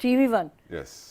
TV1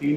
3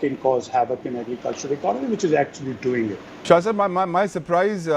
can cause havoc in agricultural economy, which is actually doing it. Shah sir, my surprise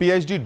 PhD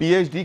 PhD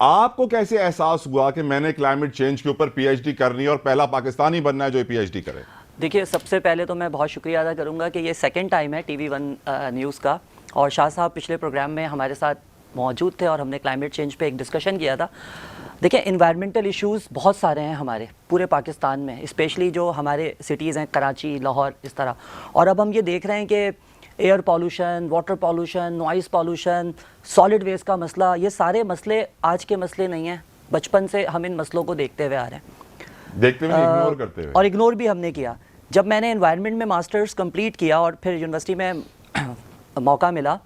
آپ کو کیسے احساس ہوا کہ میں نے کلائمیٹ چینج کے اوپر پی ایچ ڈی کرنی ہے اور پہلا پاکستانی بننا ہے جو پی ایچ ڈی کرے؟ دیکھیے سب سے پہلے تو میں بہت شکریہ ادا کروں گا کہ یہ سیکنڈ ٹائم ہے TV1 نیوز کا، اور شاہ صاحب پچھلے پروگرام میں ہمارے ساتھ موجود تھے اور ہم نے کلائمیٹ چینج پہ ایک ڈسکشن کیا تھا. دیکھیں انوائرمنٹل ایشوز بہت سارے ہیں ہمارے پورے پاکستان میں، اسپیشلی جو ہمارے سٹیز ہیں کراچی، لاہور، اس طرح. اور اب ہم یہ دیکھ رہے ہیں کہ air pollution, water pollution, noise pollution, solid waste کا مسئلہ، یہ سارے مسئلے آج کے مسئلے نہیں ہیں، بچپن سے ہم ان مسئلوں کو دیکھتے ہوئے آ رہے ہیں، دیکھتے ہوئے اگنور کرتے ہوئے، اور اگنور بھی ہم نے کیا. جب میں نے انوائرمنٹ میں ماسٹرز کمپلیٹ کیا اور پھر یونیورسٹی میں موقع ملا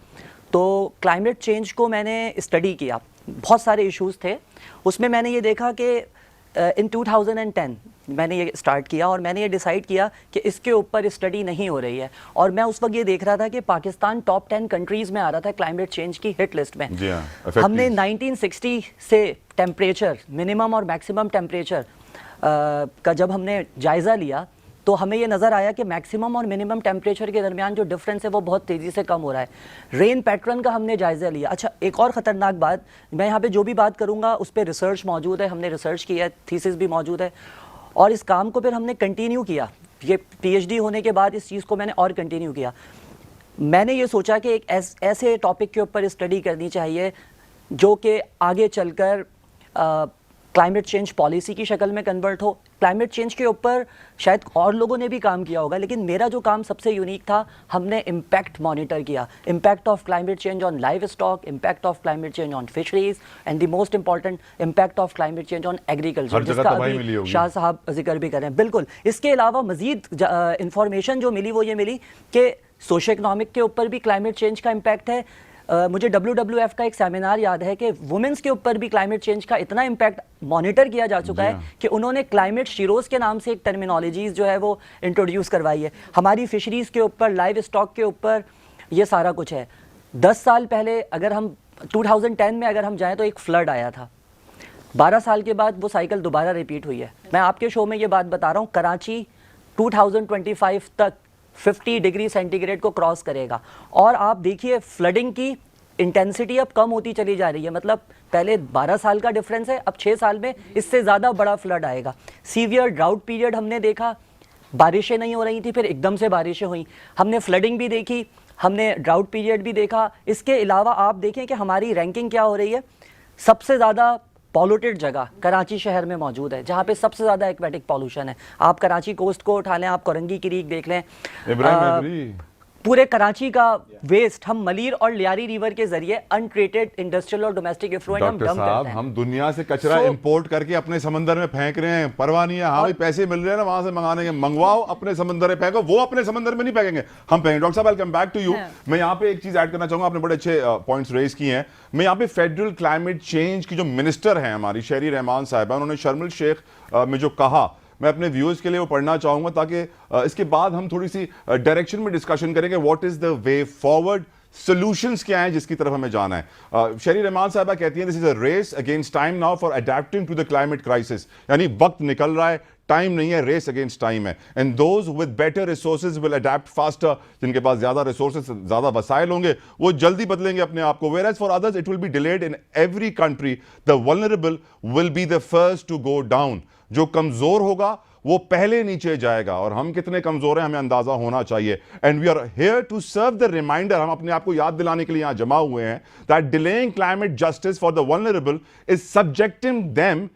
تو کلائمیٹ چینج کو میں نے اسٹڈی کیا. بہت سارے ایشوز تھے اس میں نے یہ دیکھا کہ ان 2010 میں نے یہ اسٹارٹ کیا اور میں نے یہ ڈیسائیڈ کیا کہ اس کے اوپر اسٹڈی نہیں ہو رہی ہے. اور میں اس وقت یہ دیکھ رہا تھا کہ پاکستان ٹاپ 10 کنٹریز میں آ رہا تھا کلائمیٹ چینج کی ہٹ لسٹ میں. ہم نے 1960 سے ٹیمپریچر منیمم اور میکسیمم ٹیمپریچر کا جب ہم نے جائزہ لیا تو ہمیں یہ نظر آیا کہ میکسیمم اور منیمم ٹیمپریچر کے درمیان جو ڈفرینس ہے وہ بہت تیزی سے کم ہو رہا ہے. رین پیٹرن کا ہم نے جائزہ لیا. اچھا ایک اور خطرناک بات، میں یہاں پہ جو بھی بات کروں گا اس پہ ریسرچ موجود ہے، ہم نے ریسرچ کیا ہے، تھیسس بھی موجود ہے، اور اس کام کو پھر ہم نے کنٹینیو کیا. یہ پی ایچ ڈی ہونے کے بعد اس چیز کو میں نے اور کنٹینیو کیا. میں نے یہ سوچا کہ ایک ایسے ٹاپک کے اوپر اسٹڈی کرنی چاہیے جو کہ آگے چل کر کلائمیٹ چینج پالیسی کی شکل میں کنورٹ ہو. کلائمیٹ چینج کے اوپر شاید اور لوگوں نے بھی کام کیا ہوگا، لیکن میرا جو کام سب سے یونیک تھا، ہم نے امپیکٹ مانیٹر کیا. Impact of climate change on life stock, impact of climate change on fisheries, and the most important impact of climate change on agriculture, جس کا ابھی شاہ صاحب ذکر بھی کر رہے ہیں. بالکل. اس کے علاوہ مزید انفارمیشن جو ملی وہ یہ ملی کہ سوشو اکنامک کے اوپر بھی کلائمیٹ چینج کا امپیکٹ ہے. مجھے WWF کا ایک سیمینار یاد ہے کہ وومنس کے اوپر بھی کلائمیٹ چینج کا اتنا امپیکٹ مانیٹر کیا جا چکا ہے کہ انہوں نے کلائمیٹ شیروز کے نام سے ایک ٹرمینالوجیز جو ہے وہ انٹروڈیوس کروائی ہے. ہماری فشریز کے اوپر، لائف اسٹاک کے اوپر یہ سارا کچھ ہے. 10 سال پہلے اگر ہم 2010 میں اگر ہم جائیں تو ایک فلڈ آیا تھا. 12 سال کے بعد وہ سائیکل دوبارہ ریپیٹ ہوئی ہے. میں آپ کے شو میں یہ بات بتا رہا ہوں، کراچی 2025 تک 50 ڈگری سینٹی گریڈ کو کراس کرے گا. اور آپ دیکھیے فلڈنگ کی انٹینسٹی اب کم ہوتی چلی جا رہی ہے. مطلب پہلے 12 سال کا ڈفرینس ہے، اب 6 سال میں اس سے زیادہ بڑا فلڈ آئے گا. سیویئر ڈراؤٹ پیریڈ ہم نے دیکھا، بارشیں نہیں ہو رہی تھیں، پھر ایک دم سے بارشیں ہوئیں. ہم نے فلڈنگ بھی دیکھی، ہم نے ڈراؤٹ پیریڈ بھی دیکھا. اس کے علاوہ آپ دیکھیں کہ ہماری رینکنگ کیا ہو رہی ہے. سب سے زیادہ پالوٹیڈ جگہ کراچی شہر میں موجود ہے، جہاں پہ سب سے زیادہ ایکویٹک پالوشن ہے. آپ کراچی کوسٹ کو اٹھا لیں، آپ کورنگی کی ریگ دیکھ لیں، پورے کراچی کا ویسٹ ہم ملیر اور لیاری ریور کے ذریعے انٹریٹڈ انڈسٹریل اور ڈومیسٹک ایفلوئنٹ ہم ڈمپ کرتے ہیں. ہم دنیا سے کچرا امپورٹ کر کے اپنے سمندر میں پھینک رہے ہیں، پرواہ نہیں ہے. ہاں پیسے مل رہے ہیں نا وہاں سے منگانے کے، منگواؤ اپنے سمندر میں پھینکو. وہ اپنے سمندر میں نہیں پھینکیں گے، ہم پھینکیں. ڈاکٹر صاحب ویلکم بیک ٹو یو. میں یہاں پہ ایک چیز ایڈ کرنا چاہوں گا، آپ نے بڑے اچھے پوائنٹس ریز کیے ہیں. میں یہاں پہ فیڈرل کلائمیٹ چینج کی جو منسٹر ہیں ہماری شہری رحمان صاحبہ، انہوں نے شرم الشیخ میں جو کہا، میں اپنے ویورز کے لیے وہ پڑھنا چاہوں گا تاکہ اس کے بعد ہم تھوڑی سی ڈائریکشن میں ڈسکشن کریں کہ what is the way forward, solutions کیا ہیں جس کی طرف ہمیں جانا ہے. شہری رحمان صاحبہ کہتی ہیں this is a race against time now for adapting to the climate crisis. یعنی وقت نکل رہا ہے، ٹائم نہیں ہے، ریس اگینسٹ ٹائم ہے. And those with better resources will adapt faster. جن کے پاس زیادہ ریسورسز، زیادہ وسائل ہوں گے وہ جلدی بدلیں گے اپنے آپ کو. whereas for others it will be delayed. in every country the vulnerable will be the first to go down. جو کمزور ہوگا وہ پہلے نیچے جائے گا، اور ہم کتنے کمزور ہیں ہمیں اندازہ ہونا چاہیے. And we are here to serve the reminder, ہم اپنے آپ کو یاد دلانے کے لیے یہاں جمع ہوئے ہیں، that delaying climate justice for the vulnerable is subjecting them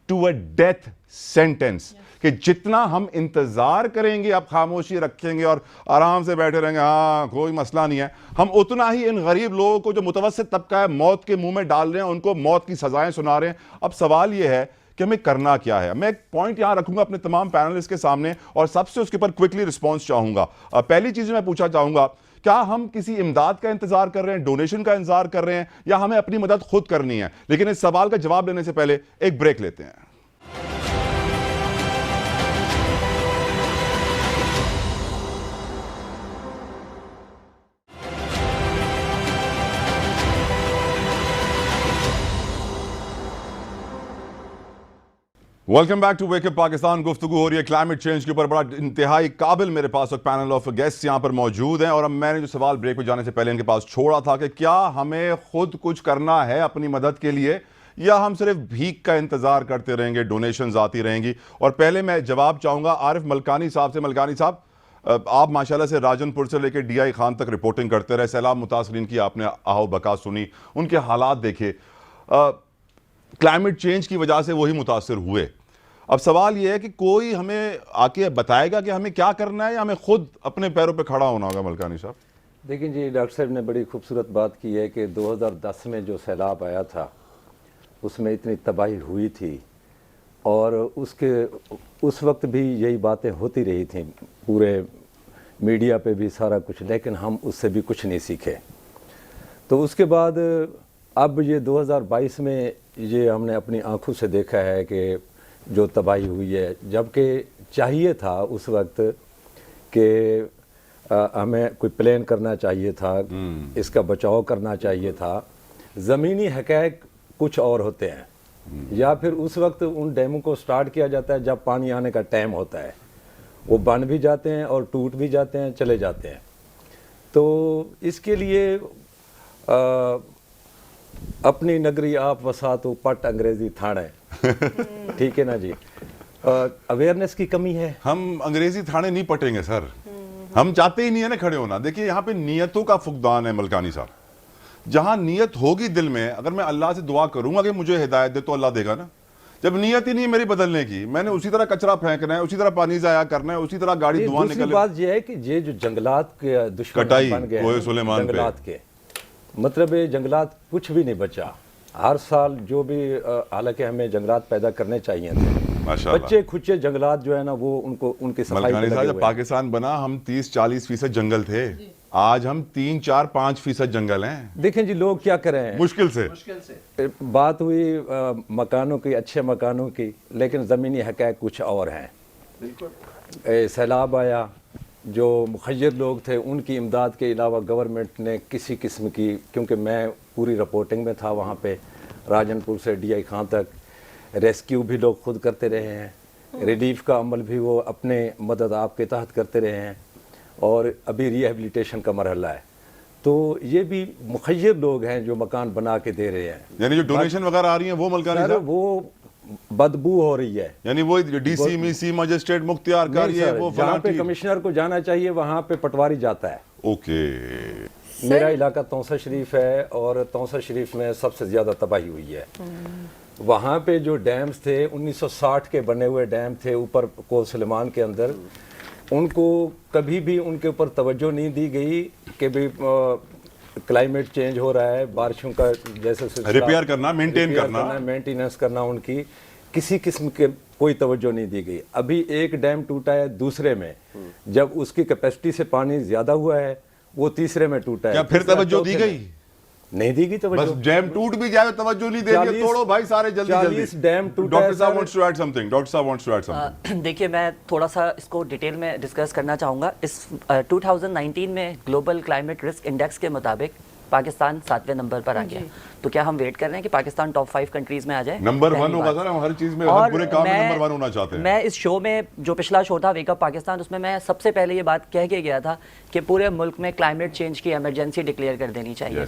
to a death sentence. کہ جتنا ہم انتظار کریں گے، اب خاموشی رکھیں گے اور آرام سے بیٹھے رہیں گے، ہاں کوئی مسئلہ نہیں ہے، ہم اتنا ہی ان غریب لوگوں کو جو متوسط طبقہ ہے موت کے منہ میں ڈال رہے ہیں، ان کو موت کی سزائیں سنا رہے ہیں. اب سوال یہ ہے کہ ہمیں کرنا کیا ہے. میں ایک پوائنٹ یہاں رکھوں گا اپنے تمام پینلسٹ کے سامنے اور سب سے اس کے اوپر کوئکلی رسپانس چاہوں گا. پہلی چیز میں پوچھنا چاہوں گا، کیا ہم کسی امداد کا انتظار کر رہے ہیں، ڈونیشن کا انتظار کر رہے ہیں، یا ہمیں اپنی مدد خود کرنی ہے؟ لیکن اس سوال کا جواب لینے سے پہلے ایک بریک لیتے ہیں. Welcome back to wake up Pakistan. گفتگو ہو رہی ہے کلائمیٹ چینج کے اوپر. بڑا انتہائی قابل میرے پاس ایک پینل آف گیسٹ یہاں پر موجود ہیں، اور اب میں نے جو سوال بریک پہ جانے سے پہلے ان کے پاس چھوڑا تھا کہ کیا ہمیں خود کچھ کرنا ہے اپنی مدد کے لیے، یا ہم صرف بھیک کا انتظار کرتے رہیں گے, ڈونیشنز آتی رہیں گی؟ اور پہلے میں جواب چاہوں گا عارف ملکانی صاحب سے. ملکانی صاحب, آپ ماشاءاللہ سے راجن پور سے لے کے ڈی آئی خان تک رپورٹنگ کرتے رہے, سیلاب متاثرین کی آپ نے آہو بکا سنی, ان کے حالات دیکھے, کلائمیٹ چینج کی وجہ سے وہی متاثر ہوئے. اب سوال یہ ہے کہ کوئی ہمیں آ کے بتائے گا کہ ہمیں کیا کرنا ہے یا ہمیں خود اپنے پیروں پہ کھڑا ہونا ہوگا؟ ملکانی صاحب. دیکھیں جی, ڈاکٹر صاحب نے بڑی خوبصورت بات کی ہے کہ 2010 میں جو سیلاب آیا تھا اس میں اتنی تباہی ہوئی تھی, اور اس وقت بھی یہی باتیں ہوتی رہی تھیں پورے میڈیا پہ بھی سارا کچھ, لیکن ہم اس سے بھی کچھ نہیں سیکھے. تو اس کے بعد اب یہ 2022 میں یہ ہم نے اپنی آنکھوں سے دیکھا ہے کہ جو تباہی ہوئی ہے, جبکہ چاہیے تھا اس وقت کہ ہمیں کوئی پلان کرنا چاہیے تھا, اس کا بچاؤ کرنا چاہیے تھا. زمینی حقائق کچھ اور ہوتے ہیں, یا پھر اس وقت ان ڈیموں کو سٹارٹ کیا جاتا ہے جب پانی آنے کا ٹائم ہوتا ہے, وہ بن بھی جاتے ہیں اور ٹوٹ بھی جاتے ہیں, چلے جاتے ہیں. تو اس کے لیے اپنی نگری آپ وساتو پٹ انگریزی تھانے, ٹھیک ہے نا جی, اویئرنیس کی کمی ہے. ہم انگریزی تھانے نہیں پٹیں گے سر, ہم چاہتے ہی نہیں ہے نا کھڑے ہونا. دیکھیے یہاں پہ نیتوں کا فقدان ہے ملکانی صاحب. جہاں نیت ہوگی دل میں, اگر میں اللہ سے دعا کروں گا کہ مجھے ہدایت دے تو اللہ دے گا نا. جب نیت ہی نہیں میری بدلنے کی, میں نے اسی طرح کچرا پھینکنا ہے, اسی طرح پانی ضائع کرنا ہے, اسی طرح گاڑی دھواں دوسری نکلے. بات یہ ہے کہ یہ جو جنگلات کے دشمن کٹائی بن گئے کوہ ہیں, سلیمان پہ. جنگلات کے مطلب جنگلات کچھ بھی نہیں بچا. ہر سال جو بھی, حالانکہ ہمیں جنگلات پیدا کرنے چاہیے تھے, بچے کھچے جنگلات جو ہے نا وہ ان کی صفائی ملکانی صاحب, جب پاکستان بنا ہم 30-40% جنگل تھے, آج ہم 3-4-5% جنگل ہیں. دیکھیں جی لوگ کیا کریں, مشکل سے بات ہوئی مکانوں کی, اچھے مکانوں کی, لیکن زمینی حقائق کچھ اور ہیں. سیلاب آیا, جو مخیر لوگ تھے ان کی امداد کے علاوہ گورنمنٹ نے کسی قسم کی, کیونکہ میں پوری رپورٹنگ میں تھا وہاں پہ, راجن پور سے ڈی آئی خان تک, ریسکیو بھی لوگ خود کرتے رہے ہیں, ریلیف کا عمل بھی وہ اپنے مدد آپ کے تحت کرتے رہے ہیں, اور ابھی ری ہیبلیٹیشن کا مرحلہ ہے. تو یہ بھی مخیر لوگ ہیں جو مکان بنا کے دے رہے ہیں. یعنی جو ڈونیشن وغیرہ آ رہی ہیں وہ ملکانی صاحب, وہ بدبو ہو رہی ہے. یعنی وہ ڈی سی میسی مجسٹریٹ مختیار کار, یہ وہ جہاں پہ کمشنر کو جانا چاہیے وہاں پہ پٹواری جاتا ہے. اوکے. میرا علاقہ توسا شریف ہے, اور توسا شریف میں سب سے زیادہ تباہی ہوئی ہے. وہاں پہ جو ڈیمز تھے 1960 کے بنے ہوئے ڈیم تھے اوپر کوہ سلیمان کے اندر, ان کو کبھی بھی ان کے اوپر توجہ نہیں دی گئی کہ بھی کلائمیٹ چینج ہو رہا ہے, بارشوں کا جیسے ریپیئر کرنا, مینٹین کرنا, مینٹیننس کرنا, ان کی کسی قسم کے کوئی توجہ نہیں دی گئی. ابھی ایک ڈیم ٹوٹا ہے دوسرے میں, جب اس کی کیپیسٹی سے پانی زیادہ ہوا ہے وہ تیسرے میں ٹوٹا ہے. کیا پھر توجہ دی گئی؟ نہیں دی گئی توجہ. بس ڈیم ٹوٹ بھی جائے توجہ نہیں دیں گے, توڑو بھائی سارے جلدی جلدی. 40 ڈیم ٹوٹا ہے. ڈاکٹر صاحب wants to add something, doctor صاحب wants to add something. دیکھیے میں تھوڑا سا اس کو ڈیٹیل میں ڈسکس کرنا چاہوں گا. اس 2019 میں گلوبل کلائمیٹ رسک انڈیکس کے مطابق پاکستان 7ویں نمبر پر آ گیا. تو کیا ہم ویٹ کر رہے ہیں کہ پاکستان ٹاپ 5 کنٹریز میں آ جائے؟ نمبر 1 ہوگا سر, ہم ہر چیز میں, ہر برے کام میں نمبر 1 ہونا چاہتے ہیں. میں اس شو میں, جو پچھلا شو تھا ویک اپ پاکستان, اس میں سب سے پہلے یہ بات کہہ کے گیا تھا کہ پورے ملک میں کلائمیٹ چینج کی ایمرجنسی ڈکلیئر کر دینی چاہیے.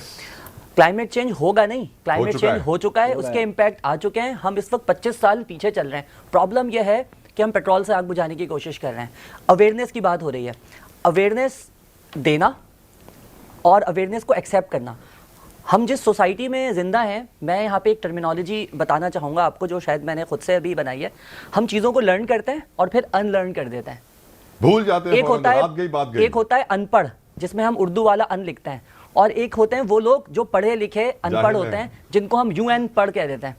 کلائمیٹ چینج ہوگا نہیں, کلائمیٹ چینج ہو چکا ہے, اس کے امپیکٹ آ چکے ہیں. ہم اس وقت 25 سال پیچھے چل رہے ہیں. پرابلم یہ ہے کہ ہم پیٹرول سے آگ بجھانے کی کوشش کر رہے ہیں. اویئرنیس کی بات ہو رہی ہے, اویئرنیس دینا اور اویئرنیس کو ایکسیپٹ کرنا. ہم جس سوسائٹی میں زندہ ہیں, میں یہاں پہ ایک ٹرمینالوجی بتانا چاہوں گا آپ کو جو شاید میں نے خود سے ابھی بنائی ہے. ہم چیزوں کو لرن کرتے ہیں اور پھر ان لرن کر دیتے ہیں, بھول جاتے ہیں. ایک ہوتا ہے ان پڑھ, جس میں ہم اردو والا ان لکھتے ہیں, اور ایک ہوتے ہیں وہ لوگ جو پڑھے لکھے ان پڑھ ہوتے ہیں, جن کو ہم یوں این پڑھ کہہ دیتے ہیں.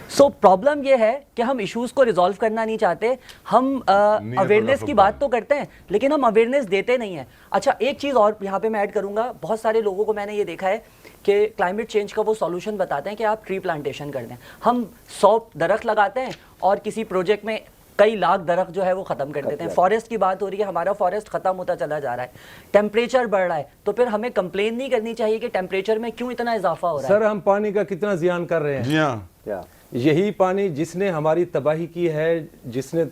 سو پرابلم یہ ہے کہ ہم ایشوز کو ریزالو کرنا نہیں چاہتے. ہم اویئرنیس کی بات تو کرتے ہیں لیکن ہم اویئرنیس دیتے نہیں ہیں. اچھا ایک چیز اور یہاں پہ میں ایڈ کروں گا, بہت سارے لوگوں کو میں نے یہ دیکھا ہے کہ کلائمیٹ چینج کا وہ سولوشن بتاتے ہیں کہ آپ ٹری پلانٹیشن کر دیں. ہم 100 درخت لگاتے ہیں اور کسی پروجیکٹ میں کئی لاکھ درخت جو ہے وہ ختم کر دیتے ہیں. فارسٹ کی بات ہو رہی ہے, ہمارا فارسٹ ختم ہوتا چلا جا رہا ہے, ٹیمپریچر بڑھ رہا ہے, تو پھر ہمیں کمپلین نہیں کرنی چاہیے کہ ٹیمپریچر میں کیوں اتنا اضافہ ہو رہا ہے. سر ہم پانی کا کتنا زیان کر رہے ہیں. جی ہاں, یہی پانی جس نے ہماری تباہی کی ہے, جس نے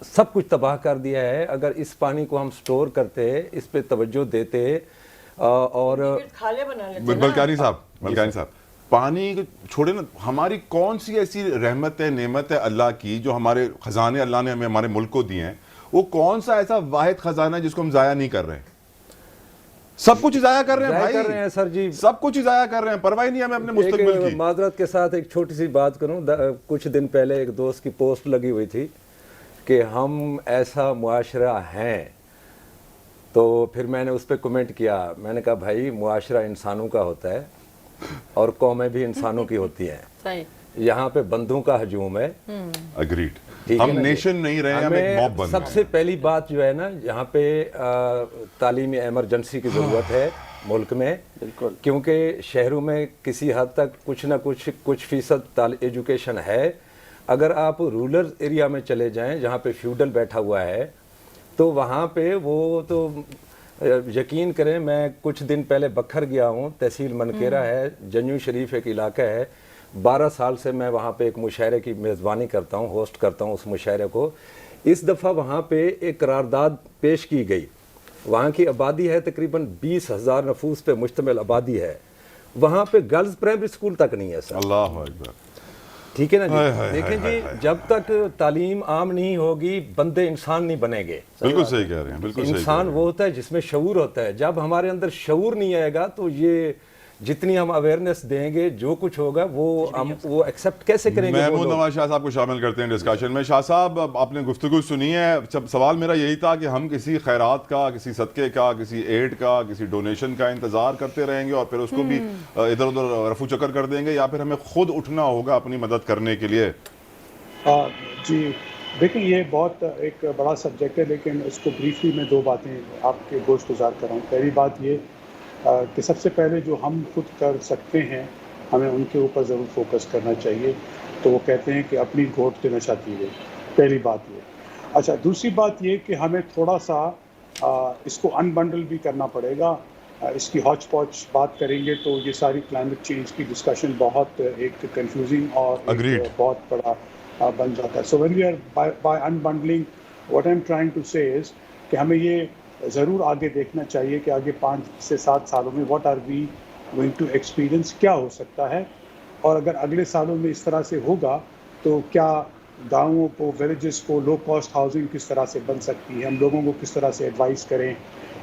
سب کچھ تباہ کر دیا ہے. اگر اس پانی کو ہم سٹور کرتے, اس پہ توجہ دیتے, اور ملکانی صاحب پانی چھوڑے نا, ہماری کون سی ایسی رحمت ہے, نعمت ہے اللہ کی جو ہمارے خزانے اللہ نے ہمیں ہمارے ملک کو دیے ہیں, وہ کون سا ایسا واحد خزانہ ہے جس کو ہم ضائع نہیں کر رہے ہیں؟ سب کچھ ضائع کر رہے ہیں بھائی, کر رہے ہیں سر جی, سب کچھ ضائع کر رہے ہیں, پرواہ نہیں ہمیں اپنے مستقبل کی. معذرت کے ساتھ ایک چھوٹی سی بات کروں, کچھ دن پہلے ایک دوست کی پوسٹ لگی ہوئی تھی کہ ہم ایسا معاشرہ ہیں, تو پھر میں نے اس پہ کمنٹ کیا, میں نے کہا بھائی معاشرہ انسانوں کا ہوتا ہے اور قومیں بھی انسانوں کی ہوتی ہیں, یہاں پہ بندوں کا ہجوم ہے. اگریڈ, ہم نیشن نہیں رہے, ہم ایک موب بن رہے ہیں. سب سے پہلی بات جو ہے نا, یہاں پہ تعلیمی ایمرجنسی کی ضرورت ہے ملک میں, کیونکہ شہروں میں کسی حد تک کچھ نہ کچھ فیصد ایجوکیشن ہے. اگر آپ رورل ایریا میں چلے جائیں جہاں پہ فیوڈل بیٹھا ہوا ہے, تو وہاں پہ وہ تو یقین کریں, میں کچھ دن پہلے بکھر گیا ہوں, تحصیل منکیرا ہے, جنیو شریف ایک علاقہ ہے, 12 سال سے میں وہاں پہ ایک مشاعرے کی میزبانی کرتا ہوں, ہوسٹ کرتا ہوں اس مشاعرے کو. اس دفعہ وہاں پہ ایک قرارداد پیش کی گئی, وہاں کی آبادی ہے تقریباً 20,000 نفوس پہ مشتمل آبادی ہے, وہاں پہ گرلز پرائمری اسکول تک نہیں ہے سر. اللہ اکبر, ٹھیک ہے نا جی. دیکھیں جی, جب تک تعلیم عام نہیں ہوگی بندے انسان نہیں بنیں گے. بالکل صحیح کہہ رہے ہیں, بالکل صحیح. انسان وہ ہوتا ہے جس میں شعور ہوتا ہے, جب ہمارے اندر شعور نہیں آئے گا تو یہ جتنی ہم اویئرنیس دیں گے جو کچھ ہوگا وہ ہم وہ ایکسیپٹ کیسے کریں گے. محمود نواز شاہ صاحب کو شامل کرتے ہیں ڈسکشن میں. شاہ صاحب, آپ نے گفتگو سنی ہے, سوال میرا یہی تھا کہ ہم کسی خیرات کا, کسی صدقے کا, کسی ایڈ کا, کسی ڈونیشن کا انتظار کرتے رہیں گے اور پھر اس کو بھی ادھر ادھر رفو چکر کر دیں گے, یا پھر ہمیں خود اٹھنا ہوگا اپنی مدد کرنے کے لیے؟ جی دیکھیں, یہ بہت ایک بڑا سبجیکٹ ہے, لیکن اس کو بریفلی میں 2 باتیں آپ کے گوش گزار کر رہا ہوں. پہلی بات یہ کہ سب سے پہلے جو ہم خود کر سکتے ہیں ہمیں ان کے اوپر ضرور فوکس کرنا چاہیے. تو وہ کہتے ہیں کہ اپنی گھوٹ کے نشہ پیے, پہلی بات یہ. اچھا, دوسری بات یہ کہ ہمیں تھوڑا سا اس کو انبنڈل بھی کرنا پڑے گا. اس کی ہاچ پاچ بات کریں گے تو یہ ساری کلائمیٹ چینج کی ڈسکشن بہت ایک کنفیوزنگ اور بہت بڑا بن جاتا ہے. So when we are by unbundling, what I am trying to say is کہ ہمیں یہ ضرور آگے دیکھنا چاہیے کہ آگے 5 سے 7 سالوں میں what are we going to experience, کیا ہو سکتا ہے, اور اگر اگلے سالوں میں اس طرح سے ہوگا تو کیا گاؤں کو, ولیجز کو لو کاسٹ ہاؤسنگ کس طرح سے بن سکتی ہے. ہم لوگوں کو کس طرح سے ایڈوائز کریں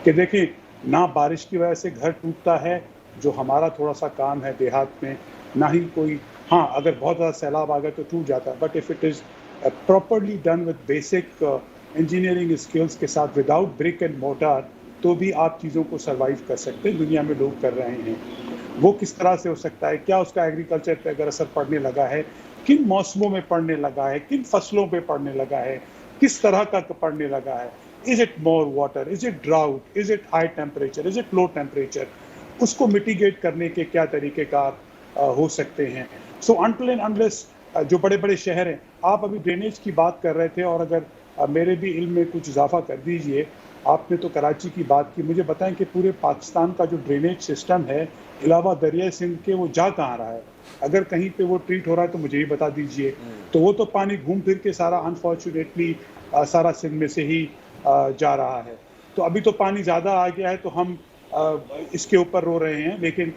کہ دیکھیں, نہ بارش کی وجہ سے گھر ٹوٹتا ہے جو ہمارا تھوڑا سا کام ہے دیہات میں, نہ ہی کوئی, ہاں اگر بہت زیادہ سیلاب آ گیا تو ٹوٹ جاتا ہے, but if it is properly done with basic engineering skills کے ساتھ, وداؤٹ برک اینڈ مورٹار, تو بھی آپ چیزوں کو سروائیو کر سکتے ہیں. دنیا میں لوگ کر رہے ہیں. وہ کس طرح سے ہو سکتا ہے, کیا اس کا ایگریکلچر پہ اگر اثر پڑنے لگا ہے, کن موسموں میں پڑنے لگا ہے, کن فصلوں پہ پڑنے لگا ہے, کس طرح کا پڑنے لگا ہے, is it more water, is it drought, is it high temperature, is it low temperature, اس کو میٹیگیٹ کرنے کے کیا طریقہ کار ہو سکتے ہیں. سو انٹل اینڈ انلیس جو بڑے بڑے شہر ہیں, آپ ابھی ڈرینیج کی بات کر رہے تھے, اور اگر میرے بھی علم میں کچھ اضافہ کر دیجئے, آپ نے تو کراچی کی بات کی, مجھے بتائیں کہ پورے پاکستان کا جو ڈرینیج سسٹم ہے علاوہ دریائے سندھ کے, وہ جا کہاں رہا ہے؟ اگر کہیں پہ وہ ٹریٹ ہو رہا ہے تو مجھے بھی بتا دیجئے. تو وہ تو پانی گھوم پھر کے سارا انفارچونیٹلی سارا سندھ میں سے ہی جا رہا ہے. تو ابھی تو پانی زیادہ آ گیا ہے تو ہم اس کے اوپر رو رہے ہیں, لیکن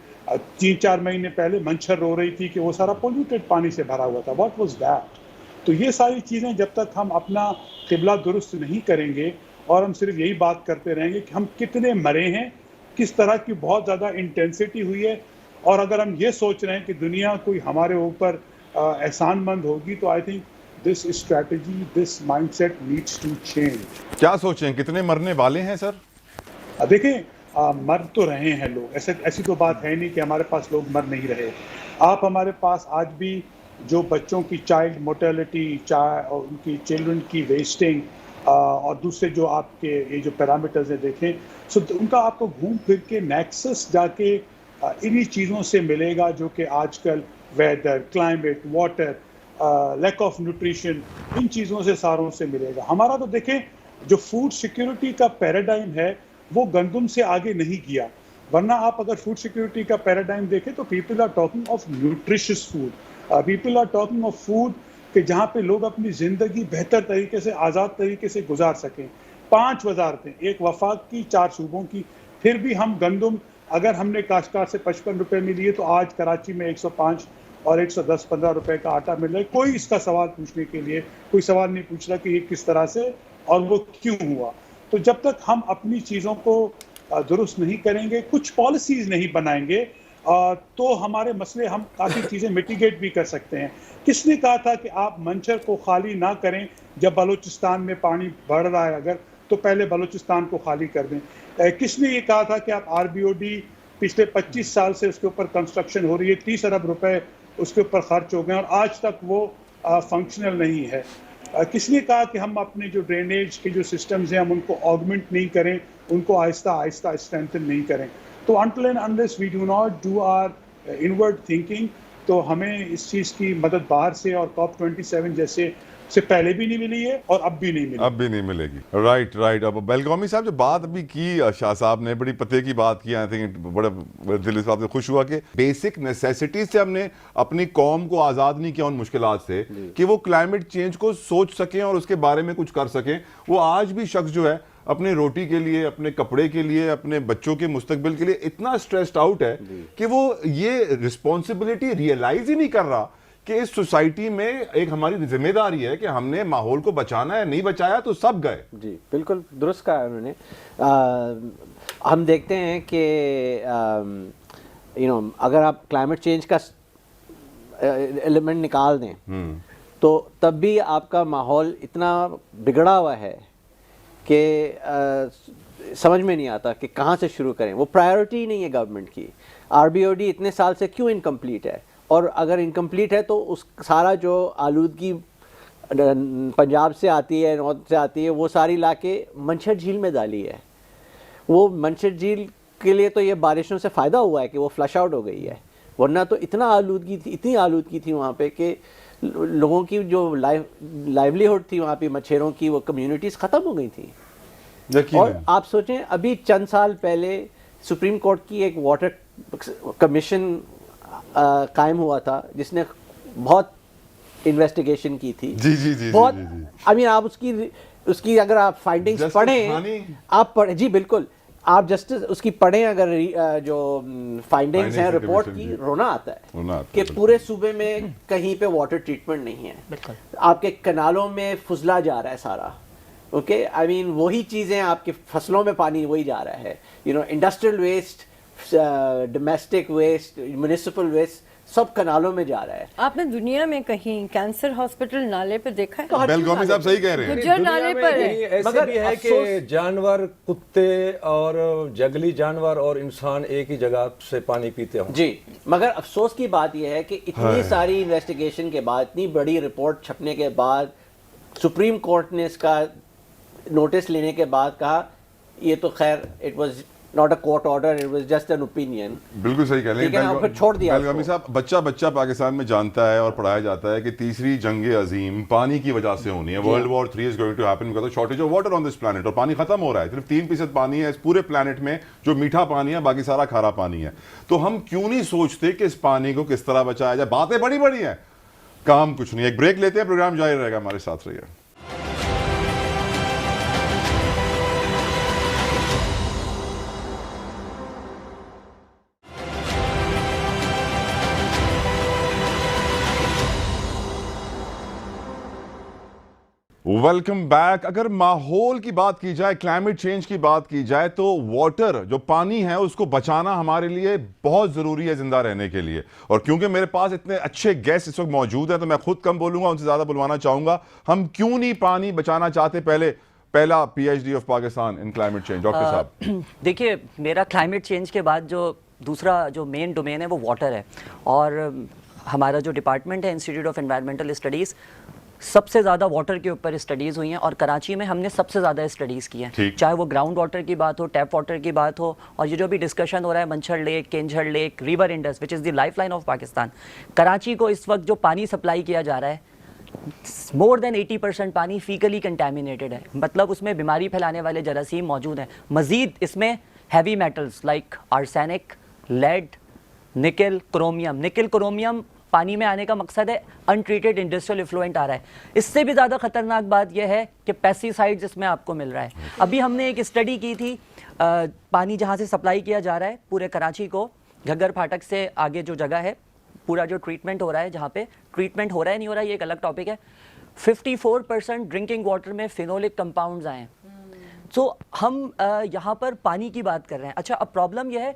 3-4 مہینے پہلے منچھر رو رہی تھی کہ وہ سارا پولیوٹیڈ پانی سے بھرا ہوا تھا. What was that? تو یہ ساری چیزیں جب تک ہم اپنا قبلہ درست نہیں کریں گے اور ہم صرف یہی بات کرتے رہیں گے کہ ہم کتنے مرے ہیں, کس طرح کی بہت زیادہ انٹینسٹی ہوئی ہے, اور اگر ہم یہ سوچ رہے ہیں کہ دنیا کوئی ہمارے اوپر احسان مند ہوگی, تو I think this strategy, this mind set needs to change. کیا سوچیں, کتنے مرنے والے ہیں سر؟ دیکھیں, مر تو رہے ہیں لوگ, ایسی تو بات ہے نہیں کہ ہمارے پاس لوگ مر نہیں رہے. آپ ہمارے پاس آج بھی جو بچوں کی چائلڈ موٹیلٹی, اور ان کی چلڈرن کی ویسٹنگ, اور دوسرے جو آپ کے یہ جو پیرامیٹرز ہیں دیکھیں, سو ان کا آپ کو گھوم پھر کے نیکسس جا کے انہی چیزوں سے ملے گا جو کہ آج کل weather, climate, water, lack of nutrition, ان چیزوں سے ساروں سے ملے گا. ہمارا تو دیکھیں جو فوڈ سیکیورٹی کا پیراڈائم ہے وہ گندم سے آگے نہیں گیا, ورنہ آپ اگر فوڈ سیکیورٹی کا پیراڈائم دیکھیں تو people are talking of nutritious food, people are talking of food کہ جہاں پہ لوگ اپنی زندگی بہتر طریقے سے, آزاد طریقے سے گزار سکیں. 5 وزارتیں, ایک وفاق کی, 4 صوبوں کی, پھر بھی ہم گندم اگر ہم نے کاشتکار سے 55 روپے میں لیے تو آج کراچی میں 105 اور 110-15 روپے کا آٹا مل رہا ہے. کوئی اس کا سوال پوچھنے کے لیے کوئی سوال نہیں پوچھ رہا کہ یہ کس طرح سے اور وہ کیوں ہوا. تو جب تک ہم اپنی چیزوں کو درست نہیں کریں گے, کچھ پالیسیز نہیں بنائیں گے, تو ہمارے مسئلے ہم کافی چیزیں میٹیگیٹ بھی کر سکتے ہیں. کس نے کہا تھا کہ آپ منچر کو خالی نہ کریں جب بلوچستان میں پانی بڑھ رہا ہے اگر تو پہلے بلوچستان کو خالی کر دیں. کس نے یہ کہا تھا کہ آپ RBOD پچھلے 25 سال سے اس کے اوپر کنسٹرکشن ہو رہی ہے, 30 ارب روپے اس کے اوپر خرچ ہو گئے اور آج تک وہ فنکشنل نہیں ہے. کس نے کہا کہ ہم اپنے جو ڈرینیج کے جو سسٹمز ہیں ہم ان کو آگمنٹ نہیں کریں, ان کو آہستہ آہستہ اسٹرینتھن نہیں کریں. تو until and unless we do not do our inward thinking تو ہمیں اس چیز کی مدد باہر سے اور COP27 جیسے سے پہلے بھی نہیں ملی ہے اور اب بھی نہیں ملی, اب بھی نہیں ملے گی. رائٹ. اب بیلگامی صاحب جو بات ابھی کی شاہ صاحب نے, بڑی پتے کی بات کی, آئی تھنک بڑا دل اس بات سے خوش ہوا کہ بیسک نیسیسٹیز سے ہم نے اپنی قوم کو آزاد نہیں کیا ان مشکلات سے کہ وہ کلائمیٹ چینج کو سوچ سکیں اور اس کے بارے میں کچھ کر سکیں. وہ آج بھی شخص جو ہے اپنے روٹی کے لیے, اپنے کپڑے کے لیے, اپنے بچوں کے مستقبل کے لیے اتنا سٹریسڈ آؤٹ ہے کہ وہ یہ رسپانسبلٹی ریئلائز ہی نہیں کر رہا کہ اس سوسائٹی میں ایک ہماری ذمہ داری ہے کہ ہم نے ماحول کو بچانا ہے. نہیں بچایا تو سب گئے. جی بالکل درست کہا انہوں نے. ہم دیکھتے ہیں کہ اگر آپ کلائمیٹ چینج کا ایلیمنٹ نکال دیں تو تب بھی آپ کا ماحول اتنا بگڑا ہوا ہے کہ سمجھ میں نہیں آتا کہ کہاں سے شروع کریں. وہ پرائیورٹی نہیں ہے گورنمنٹ کی. RBOD اتنے سال سے کیوں انکمپلیٹ ہے, اور اگر انکمپلیٹ ہے تو اس سارا جو آلودگی پنجاب سے آتی ہے, نارتھ سے آتی ہے, وہ ساری لا کے منچھر جھیل میں ڈالی ہے. وہ منچھر جھیل کے لیے تو یہ بارشوں سے فائدہ ہوا ہے کہ وہ فلش آؤٹ ہو گئی ہے, ورنہ تو اتنی آلودگی تھی وہاں پہ کہ لوگوں کی جو لائیولیہڈ تھی وہاں پہ مچھروں کی, وہ کمیونٹیز ختم ہو گئی تھیں. اور آپ سوچیں ابھی چند سال پہلے سپریم کورٹ کی ایک واٹر کمیشن قائم ہوا تھا جس نے بہت انویسٹیگیشن کی تھی. بہت آپ اس کی اگر آپ فائنڈنگز پڑھیں, آپ پڑھیں, جی بالکل, آپ جسٹس اس کی پڑھیں اگر جو فائنڈنگز ہیں رپورٹ کی, رونا آتا ہے کہ پورے صوبے میں کہیں پہ واٹر ٹریٹمنٹ نہیں ہے. آپ کے کنالوں میں فضلہ جا رہا ہے سارا. اوکے, وہی چیزیں آپ کے فصلوں میں پانی وہی جا رہا ہے. Industrial waste, domestic waste, municipal waste سب کنالوں میں جا رہا ہے. آپ نے دنیا میں کہیں کینسر ہاسپٹل نالے پہ دیکھا ہے؟ بیلگامی صاحب صحیح کہہ رہے ہیں, گجر نالے پر ہے. ایسے بھی ہے کہ جانور, کتے اور جنگلی جانور اور انسان ایک ہی جگہ سے پانی پیتے ہوں. جی, مگر افسوس کی بات یہ ہے کہ اتنی ساری انویسٹیگیشن کے بعد, اتنی بڑی رپورٹ چھپنے کے بعد, سپریم کورٹ نے اس کا نوٹس لینے کے بعد کہا یہ تو خیر it was not a court order, it was just an opinion. بالکل صحیح کہہ رہے ہیں. پھر چھوڑ دیا. بیلگامی صاحب, بچہ پاکستان میں جانتا ہے اور پڑھایا جاتا ہے کہ تیسری جنگ عظیم پانی کی وجہ سے ہونی ہے. World War III is going to happen because of shortage of water on this planet. اور پانی ختم ہو رہا ہے. صرف 3% پانی ہے اس پورے پلانٹ میں جو میٹھا پانی ہے, باقی سارا کھارا پانی ہے. تو ہم کیوں نہیں سوچتے کہ اس پانی کو کس طرح بچایا جائے؟ باتیں بڑی بڑی ہیں, کام کچھ نہیں. ایک بریک لیتے ہیں, پروگرام جاری رہے گا, ہمارے ساتھ رہیے. Welcome back. اگر ماحول کی بات کی جائے, کلائمیٹ چینج کی بات کی جائے, تو واٹر جو پانی ہے اس کو بچانا ہمارے لیے بہت ضروری ہے زندہ رہنے کے لیے. اور کیونکہ میرے پاس اتنے اچھے گیسٹ اس وقت موجود ہیں تو میں خود کم بولوں گا, ان سے زیادہ بلوانا چاہوں گا. ہم کیوں نہیں پانی بچانا چاہتے؟ پہلا PhD of Pakistan in climate change, doctor صاحب. دیکھیے, میرا کلائمیٹ چینج کے بعد جو دوسرا جو مین ڈومین ہے وہ واٹر ہے. اور ہمارا جو ڈپارٹمنٹ ہے انسٹیٹیوٹ آف انوائرمنٹل اسٹڈیز, سب سے زیادہ واٹر کے اوپر اسٹڈیز ہوئی ہیں, اور کراچی میں ہم نے سب سے زیادہ اسٹڈیز کی ہیں, چاہے وہ گراؤنڈ واٹر کی بات ہو, ٹیپ واٹر کی بات ہو, اور یہ جو بھی ڈسکشن ہو رہا ہے Manchhar lake, Keenjhar lake, river Indus which is the lifeline of Pakistan. Karachi کو اس وقت جو پانی سپلائی کیا جا رہا ہے, مور دین 80% پانی فیکلی کنٹامینیٹڈ ہے, مطلب اس میں بیماری پھیلانے والے جراثیم موجود ہیں. مزید اس میں heavy metals like arsenic, lead, نکل, کرومیم پانی میں آنے کا مقصد ہے انٹریٹڈ انڈسٹریل ایفلوئنٹ آ رہا ہے. اس سے بھی زیادہ خطرناک بات یہ ہے کہ پیسٹی سائڈز اس میں آپ کو مل رہا ہے. ابھی ہم نے ایک اسٹڈی کی تھی, پانی جہاں سے سپلائی کیا جا رہا ہے پورے کراچی کو, گھگر پھاٹک سے آگے جو جگہ ہے, پورا جو ٹریٹمنٹ ہو رہا ہے, جہاں پہ ٹریٹمنٹ ہو رہا ہے نہیں ہو رہا ہے یہ ایک الگ ٹاپک ہے, 54% ڈرنکنگ واٹر میں فینولک کمپاؤنڈز آئے ہیں. سو ہم یہاں پر پانی کی بات کر رہے ہیں. اچھا, اب پرابلم یہ ہے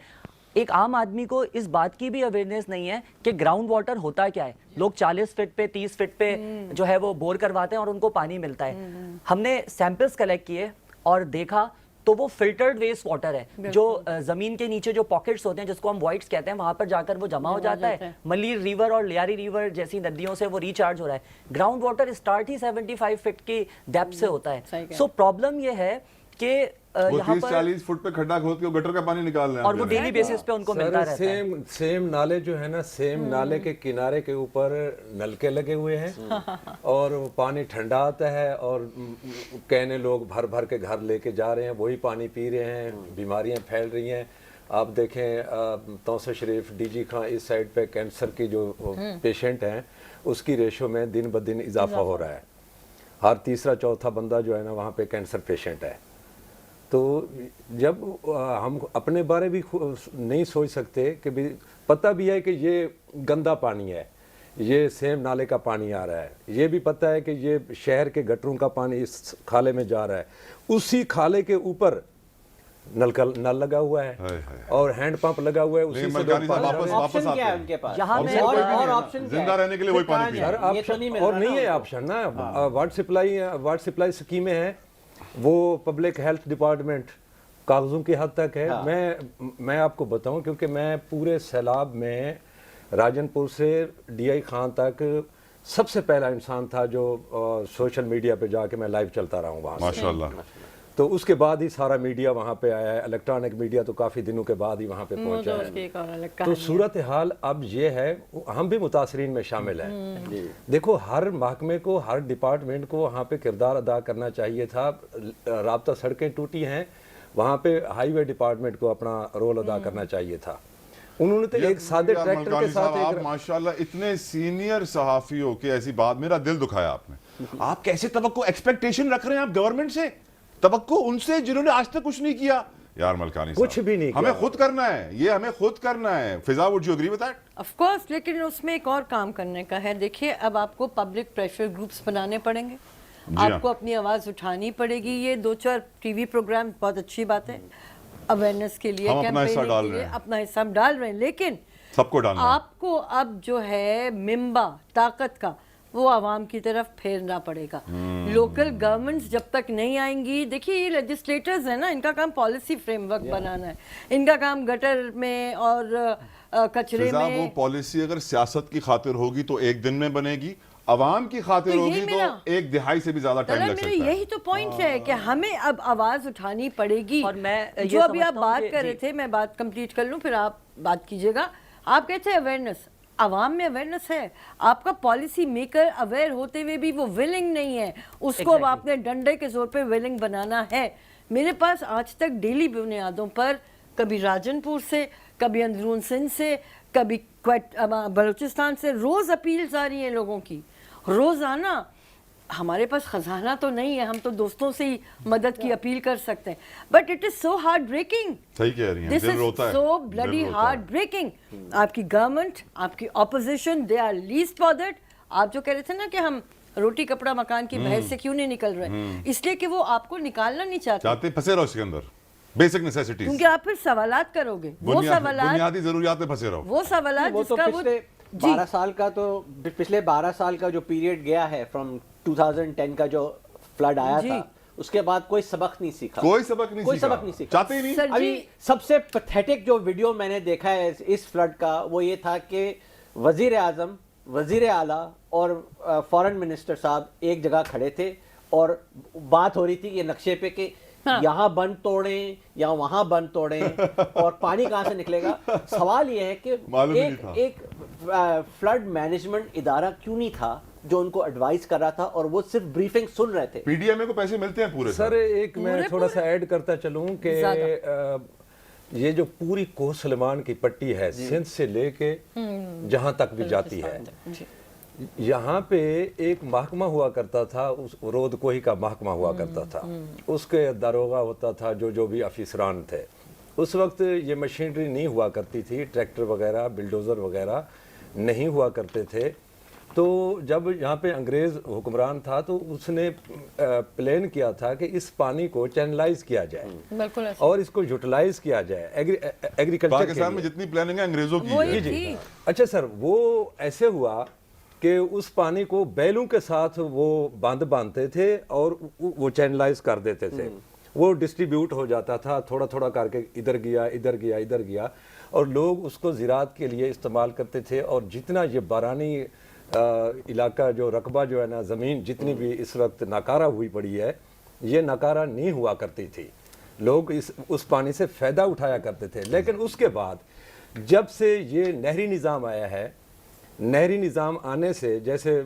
ایک عام آدمی کو اس بات کی بھی اویئرنیس نہیں ہے کہ گراؤنڈ واٹر ہوتا کیا ہے. لوگ 40 فٹ پہ 30 فٹ پہ جو ہے وہ بور کرواتے ہیں اور ان کو پانی ملتا ہے. ہم نے سیمپلز کلیکٹ کیے اور دیکھا تو وہ فلٹرڈ ویسٹ واٹر ہے جو زمین کے نیچے جو پاکٹس ہوتے ہیں جس کو ہم وائٹس کہتے ہیں, وہاں پر جا کر وہ جمع ہو جاتا ہے. ملیر ریور اور لیاری ریور جیسی ندیوں سے وہ ریچارج ہو رہا ہے. گراؤنڈ واٹر اسٹارٹ ہی 75 فٹ کی ڈیپتھ سے ہوتا ہے. سو پرابلم یہ ہے کہ یہاں پر 30-40 فٹ پہ کھڈا کھود کے گٹر کا پانی نکال رہے ہیں اور وہ ڈیلی بیسس پہ ان کو ملتا رہتا ہے. سیم نالے جو ہے نا, سیم نالے کے کنارے کے اوپر نلکے لگے ہوئے ہیں اور پانی ٹھنڈا آتا ہے اور کہنے لوگ بھر بھر کے گھر لے کے جا رہے ہیں, وہی پانی پی رہے ہیں, بیماریاں پھیل رہی ہیں. آپ دیکھیں توسیع شریف ڈی جی خان اس سائڈ پہ کینسر کی جو پیشنٹ ہیں اس کی ریشو میں دن بدن اضافہ ہو رہا ہے. ہر تیسرا چوتھا بندہ جو ہے نا وہاں پہ کینسر پیشنٹ ہے. تو جب ہم اپنے بارے بھی نہیں سوچ سکتے کہ پتہ بھی ہے کہ یہ گندا پانی ہے, یہ سیم نالے کا پانی آ رہا ہے, یہ بھی پتہ ہے کہ یہ شہر کے گٹروں کا پانی اس کھالے میں جا رہا ہے, اسی کھالے کے اوپر نل لگا ہوا ہے اور ہینڈ پمپ لگا ہوا ہے, اسی سے آپشن کیا ہے ان کے پاس, یہاں میں اور آپشن زندہ رہنے کے لیے وہی پانی پینا اور نہیں ہے آپشن نا. واٹر سپلائی سکیمیں ہیں وہ پبلک ہیلتھ ڈپارٹمنٹ کاغذوں کی حد تک ہے. میں آپ کو بتاؤں کیونکہ میں پورے سیلاب میں راجن پور سے ڈی آئی خان تک سب سے پہلا انسان تھا جو سوشل میڈیا پہ جا کے میں لائیو چلتا رہا ہوں وہاں سے. ماشاءاللہ. تو اس کے بعد ہی سارا میڈیا وہاں پہ آیا ہے, الیکٹرانک میڈیا تو کافی دنوں کے بعد ہی وہاں پہ پہنچا ہے. تو صورتحال اب یہ ہے, ہم بھی متاثرین میں شامل ہیں. دیکھو ہر محکمے کو, ہر ڈپارٹمنٹ کو وہاں پہ کردار ادا کرنا چاہیے تھا. رابطہ سڑکیں ٹوٹی ہیں, وہاں پہ ہائی وے ڈپارٹمنٹ کو اپنا رول ادا کرنا چاہیے تھا. انہوں نے تو ایک سادے ٹریکٹر کے ساتھ آپ ماشاءاللہ اتنے سینئر صحافی ہو کے ایسی بات, میرا دل دکھایا آپ نے. آپ کیسے توقع ایکسپیکٹیشن رکھ رہے ہیں آپ گورنمنٹ سے, توقع ان سے جنہوں نے آج تک کچھ نہیں کیا. یار ملکانی صاحب کچھ بھی نہیں کیا, ہمیں خود کرنا ہے, یہ ہمیں خود کرنا ہے. فضا would you agree with that? Of course, لیکن اس میں ایک اور کام کرنے کا ہے. دیکھیے اب آپ کو پبلک پریشر گروپس بنانے پڑیں گے, آپ کو اپنی آواز اٹھانی پڑے گی. یہ 2-4 ٹی وی پروگرام بہت اچھی بات ہے اویئرنیس کے لیے, کیمپیننگ کے لیے اپنا حصہ ہم ڈال رہے ہیں, لیکن سب کو ڈالنا ہے. آپ کو اب جو ہے منبع طاقت کا وہ عوام کی طرف پھیرنا پڑے گا. لوکل گورنمنٹس جب تک نہیں آئیں گی, دیکھیے یہ لیجسلیٹرز ہیں نا, ان کا کام پالیسی فریم ورک بنانا ہے, ان کا کام گٹر میں اور کچرے میں. وہ پالیسی اگر سیاست کی خاطر ہوگی تو ایک دن میں بنے گی, عوام کی خاطر ہوگی تو ایک دہائی سے بھی زیادہ ٹائم لگ سکتا ہے. یہی تو پوائنٹ ہے کہ ہمیں اب آواز اٹھانی پڑے گی. اور میں جو ابھی آپ بات کر رہے تھے, میں بات کمپلیٹ کر لوں پھر آپ بات کیجیے گا. آپ کہتے ہیں اویئرنیس, عوام میں اویئرنیس ہے, آپ کا پالیسی میکر اویئر ہوتے ہوئے بھی وہ ولنگ نہیں ہے, اس کو اب آپ نے ڈنڈے کے زور پہ ولنگ بنانا ہے. میرے پاس آج تک ڈیلی بنیادوں پر کبھی راجن پور سے, کبھی اندرون سندھ سے, کبھی بلوچستان سے روز اپیلز آ رہی ہیں لوگوں کی, روزانہ. ہمارے پاس خزانہ تو نہیں ہے, ہم تو دوستوں سے ہی مدد کی اپیل کر سکتے ہیں, but it is so hard breaking. صحیح کہہ رہی ہیں, this is so bloody hard breaking. آپ کی گورنمنٹ, آپ کی opposition, they are least bothered. آپ جو کہہ رہے تھے نا کہ ہم روٹی کپڑا مکان کی بحث سے کیوں نہیں نکل رہے, اس لیے کہ وہ آپ کو نکالنا نہیں چاہتے, پھنسے رہو اس کے اندر بیسک نیسیسٹیز, کیونکہ آپ پھر سوالات کرو گے, وہ سوالات, بنیادی ضروریات میں پھنسے رہو. وہ سوالات جس کا وہ 12 سال کا, تو پچھلے 12 سال کا جو پیریڈ گیا ہے فرام 2010 کا جو فلڈ آیا تھا, اس کے بعد کوئی سبق نہیں سیکھا, کوئی سبق نہیں سیکھا, چاہتے ہی نہیں. ابھی سب سے پیتھیٹک جو ویڈیو میں نے دیکھا ہے اس فلڈ کا وہ یہ تھا کہ وزیر اعظم, وزیر اعلیٰ اور فارن منسٹر صاحب ایک جگہ کھڑے تھے اور بات ہو رہی تھی یہ نقشے پہ کہ یہاں بند توڑیں یا وہاں بند توڑیں اور پانی کہاں سے نکلے گا. سوال یہ ہے کہ ایک فلڈ مینجمنٹ ادارہ کیوں نہیں تھا جو ان کو ایڈوائز کر رہا تھا, اور وہ صرف بریفنگ سن رہے تھے. پی ڈی ایم اے کو پیسے ملتے ہیں پورے. سر ایک میں تھوڑا سا ایڈ کرتا چلوں کہ یہ جو پوری کوہ سلیمان کی پٹی ہے سندھ سے لے کے جہاں تک بھی جاتی ہے، یہاں پہ ایک محکمہ ہوا کرتا تھا، اس رود کوہی کا محکمہ ہوا کرتا تھا، اس کے داروغہ ہوتا تھا جو بھی افسران تھے. اس وقت یہ مشینری نہیں ہوا کرتی تھی، ٹریکٹر وغیرہ بلڈوزر وغیرہ نہیں ہوا کرتے تھے. تو جب یہاں پہ انگریز حکمران تھا تو اس نے پلان کیا تھا کہ اس پانی کو چینلائز کیا جائے بالکل اور اس کو یوٹیلائز کیا جائے ایگریکلچر. پاکستان میں جتنی پلاننگ ہے انگریزوں کی ہے. جی. اچھا سر، وہ ایسے ہوا کہ اس پانی کو بیلوں کے ساتھ وہ باندھتے تھے اور وہ چینلائز کر دیتے تھے. وہ ڈسٹریبیوٹ ہو جاتا تھا تھوڑا تھوڑا کر کے، ادھر گیا ادھر گیا ادھر گیا، اور لوگ اس کو زراعت کے لیے استعمال کرتے تھے. اور جتنا یہ بارانی علاقہ جو رقبہ جو ہے نا، زمین جتنی بھی اس وقت ناکارہ ہوئی پڑی ہے، یہ ناکارہ نہیں ہوا کرتی تھی. لوگ اس پانی سے فائدہ اٹھایا کرتے تھے. لیکن اس کے بعد جب سے یہ نہری نظام آیا ہے، نہری نظام آنے سے جیسے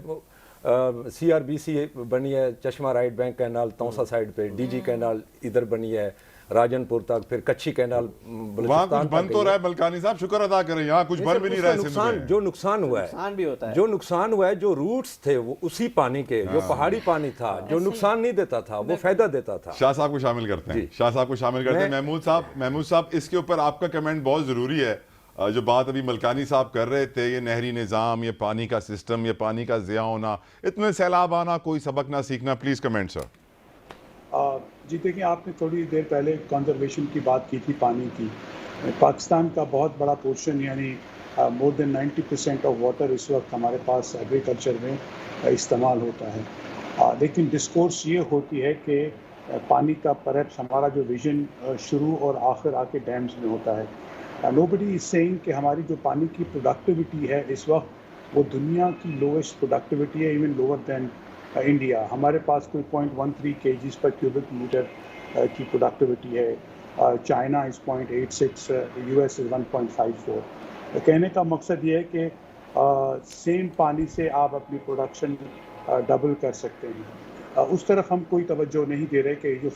CRBC بنی ہے، چشمہ رائٹ بینک کینال توسا سائڈ پہ، DG کینال ادھر بنی ہے راجن پور تک، پھر کچھی کینال وہاں کچھ بن تو رہا ہے. ملکانی صاحب شکر ادا کریں، یہاں کچھ بن بھی نہیں رہا ہے. جو نقصان ہوا ہے، جو روٹس تھے وہ اسی پانی کے، جو پہاڑی پانی تھا، جو نقصان نہیں دیتا تھا وہ فائدہ دیتا تھا. شاہ صاحب کو شامل کرتے ہیں. شاہ صاحب کو شامل کرتے ہیں. محمود صاحب اس کے اوپر آپ کا کمنٹ بہت ضروری ہے. جو بات ابھی ملکانی صاحب کر رہے تھے، یہ نہری نظام، یہ پانی کا سسٹم، یہ پانی کا ضیاع ہونا، اتنے سیلاب آنا، کوئی سبق نہ سیکھنا، پلیز کمنٹ سر. جی دیکھیں، آپ نے تھوڑی دیر پہلے کنزرویشن کی بات کی تھی پانی کی. پاکستان کا بہت بڑا پورشن، یعنی مور دین 90% آف واٹر اس وقت ہمارے پاس ایگریکلچر میں استعمال ہوتا ہے. لیکن ڈسکورس یہ ہوتی ہے کہ پانی کا پرہیپس ہمارا جو ویژن شروع اور آخر آ کے ڈیمز میں ہوتا ہے. نوبڈی از سیئنگ کہ ہماری جو پانی کی پروڈکٹیوٹی ہے اس وقت وہ دنیا کی لویسٹ پروڈکٹیوٹی ہے، ایون لوور دین انڈیا. ہمارے پاس کوئی 0.13 kgs پر کیوبک میٹر کی پروڈکٹیوٹی ہے. چائنا از 0.86، US از 1.54. کہنے کا مقصد یہ ہے کہ سیم پانی سے آپ اپنی پروڈکشن ڈبل کر سکتے ہیں. اس طرف ہم کوئی توجہ نہیں دے رہے کہ جو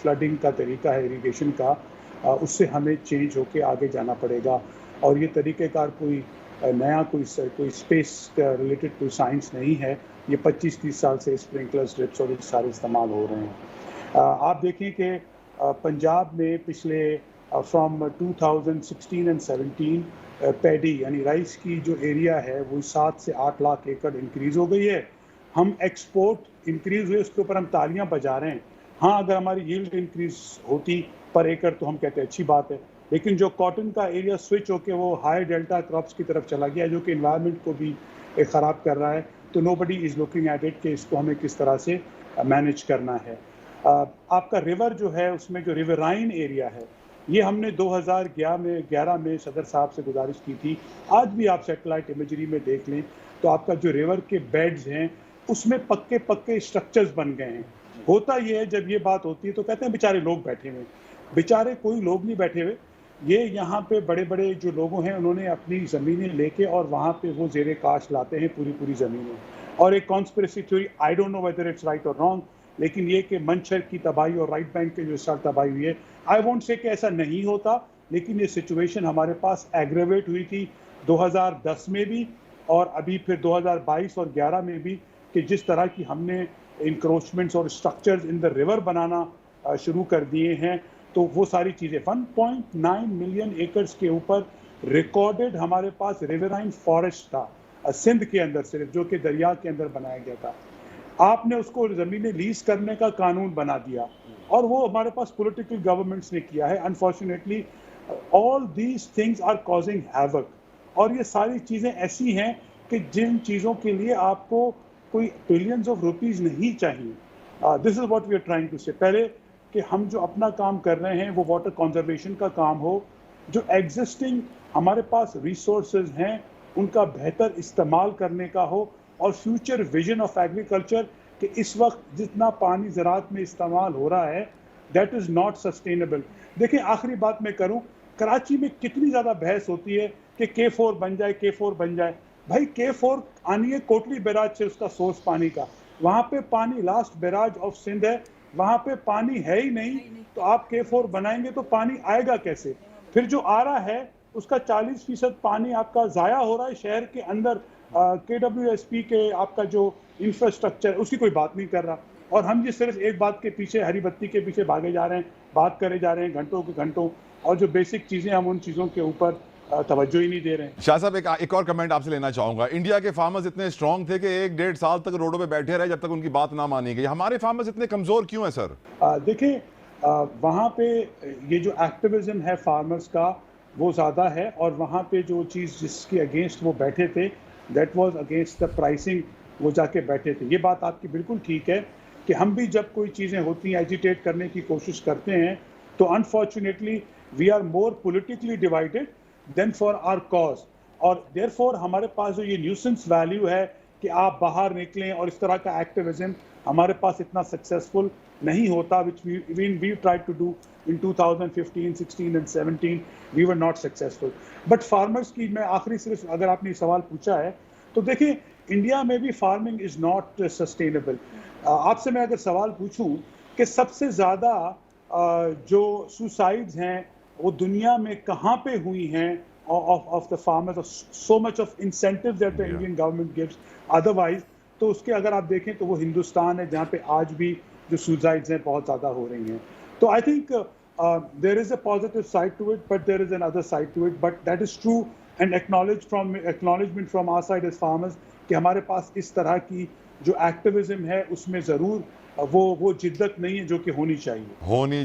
فلڈنگ کا طریقہ ہے اریگیشن کا، اس سے ہمیں چینج ہو کے آگے جانا پڑے گا. اور یہ طریقہ کار کوئی نیا کوئی اسپیس ریلیٹڈ کوئی سائنس نہیں ہے. یہ 25-30 سال سے اسپرنکلر ڈرپس اور سارے استعمال ہو رہے ہیں. آپ دیکھیں کہ پنجاب میں پچھلے فرام 2016 and 17 پیڈی یعنی رائس کی جو ایریا ہے وہ 7 سے 8 لاکھ ایکڑ انکریز ہو گئی ہے. ہم ایکسپورٹ انکریز ہوئے، اس کے اوپر ہم تالیاں بجا رہے ہیں. ہاں، اگر ہماری ییلڈ انکریز ہوتی پر ایکڑ تو ہم کہتے ہیں اچھی بات ہے. لیکن جو کاٹن کا ایریا سوئچ ہو کے وہ ہائی ڈیلٹا کراپس کی طرف چلا گیا، جو کہ انوائرمنٹ کو بھی خراب کر رہا ہے. تو نو بڈی از لوکنگ ایٹ اٹ کہ اس کو ہمیں کس طرح سے مینیج کرنا ہے. آپ کا ریور جو ہے، اس میں جو ریورائن ایریا ہے، یہ ہم نے 2011 میں صدر صاحب سے گزارش کی تھی. آج بھی آپ سیٹلائٹ امیجری میں دیکھ لیں تو آپ کا جو ریور کے بیڈز ہیں اس میں پکے اسٹرکچرز بن گئے ہیں. ہوتا یہ ہے جب یہ بات ہوتی ہے تو کہتے ہیں بیچارے لوگ بیٹھے ہوئے. بیچارے کوئی لوگ نہیں بیٹھے ہوئے. یہ یہاں پہ بڑے بڑے جو لوگوں ہیں انہوں نے اپنی زمینیں لے کے اور وہاں پہ وہ زیر کاشت لاتے ہیں پوری زمینیں. اور ایک conspiracy theory, I don't know whether it's right اور رانگ، لیکن یہ کہ منچر کی تباہی اور رائٹ بینک کے جو اس سال تباہی ہوئی ہے، آئی وونٹ سے کہ ایسا نہیں ہوتا، لیکن یہ سچویشن ہمارے پاس ایگریویٹ ہوئی تھی 2010 میں بھی اور ابھی پھر 2022 اور 11 میں بھی، کہ جس طرح کی ہم نے انکروچمنٹس اور اسٹرکچرز ان دا ریور بنانا شروع کر دیے ہیں. تو وہ ساری چیزیں 1.9 ملین ایکڑز کے اوپر ریکارڈڈ ہمارے پاس ریورائن فارسٹ تھا سندھ کے اندر صرف، جو کہ دریا کے اندر بنایا گیا تھا. آپ نے اس کو زمینیں لیز کرنے کا قانون بنا دیا اور وہ ہمارے پاس پولیٹیکل گورنمنٹس نے کیا ہے. Unfortunately all these things are causing havoc. اور یہ ساری چیزیں ایسی ہیں کہ جن چیزوں کے لیے آپ کو کوئی بلینز آف روپیز نہیں چاہیے. This is what we are trying to say. پہلے کہ ہم جو اپنا کام کر رہے ہیں وہ واٹر کنزرویشن کا کام ہو، جو ایگزسٹنگ ہمارے پاس ریسورسز ہیں ان کا بہتر استعمال کرنے کا ہو، اور فیوچر ویژن آف ایگریکلچر کہ اس وقت جتنا پانی زراعت میں استعمال ہو رہا ہے دیٹ از ناٹ سسٹینیبل. دیکھیں، آخری بات میں کروں، کراچی میں کتنی زیادہ بحث ہوتی ہے کہ K4 بن جائے، K4 بن جائے. بھائی K4 آنی ہے کوٹلی بیراج سے، اس کا سورس پانی کا، وہاں پہ پانی لاسٹ بیراج آف سندھ ہے، وہاں پہ پانی ہے ہی نہیں. تو آپ K4 بنائیں گے تو پانی آئے گا کیسے؟ پھر جو آ رہا ہے اس کا 40% پانی آپ کا ضائع ہو رہا ہے شہر کے اندر. KWSP کے آپ کا جو انفراسٹرکچر اس کی کوئی بات نہیں کر رہا, اور ہم یہ صرف ایک بات کے پیچھے, ہری بتی کے پیچھے بھاگے جا رہے ہیں, بات کرے جا رہے ہیں گھنٹوں کے گھنٹوں, اور جو بیسک چیزیں ہم ان چیزوں کے اوپر توجہ ہی نہیں دے رہے ہیں. شاہ صاحب ایک اور کمنٹ آپ سے لینا چاہوں گا. انڈیا کے فارمرز اتنے اسٹرانگ تھے کہ 1-1.5 سال تک روڈوں پہ بیٹھے رہے جب تک ان کی بات نہ مانی گئی. ہمارے فارمرز اتنے کمزور کیوں ہیں سر؟ دیکھیں وہاں پہ یہ جو ایکٹیویزم ہے فارمرز کا وہ زیادہ ہے, اور وہاں پہ جو چیز جس کے اگینسٹ وہ بیٹھے تھے that was against the pricing, وہ جا کے بیٹھے تھے. یہ بات آپ کی بالکل ٹھیک ہے کہ ہم بھی جب کوئی چیزیں ہوتی ہیں ایجیٹیٹ کرنے کی کوشش کرتے ہیں تو unfortunately we are more politically divided than for our cause, اور دیر فور ہمارے پاس جو یہ نیوسنس ویلیو ہے کہ آپ باہر نکلیں اور اس طرح کا ایکٹیویزم ہمارے پاس اتنا سکسیزفل نہیں ہوتا, which we tried to do in 2015, 16 and 17, we were not successful. But farmers کی میں آخری صرف اگر آپ نے یہ سوال پوچھا ہے تو دیکھیں انڈیا میں بھی فارمنگ از ناٹ سسٹینیبل. آپ سے میں اگر سوال پوچھوں کہ سب سے زیادہ جو سوسائڈز ہیں وہ دنیا میں کہاں پہ ہوئی ہیں of the farmers, so much of incentives that the Indian government gives otherwise, تو اس کے اگر آپ دیکھیں تو وہ ہندوستان ہے جہاں پہ آج بھی جو سوسائڈز ہیں بہت زیادہ ہو رہی ہیں. تو I think there is a positive side to it, but there is another side to it, but that is true and acknowledgement from our side as farmers کہ ہمارے پاس اس طرح کی جو ایکٹیویزم ہے اس میں ضرور وہ جدت نہیں ہے جو کہ ہونی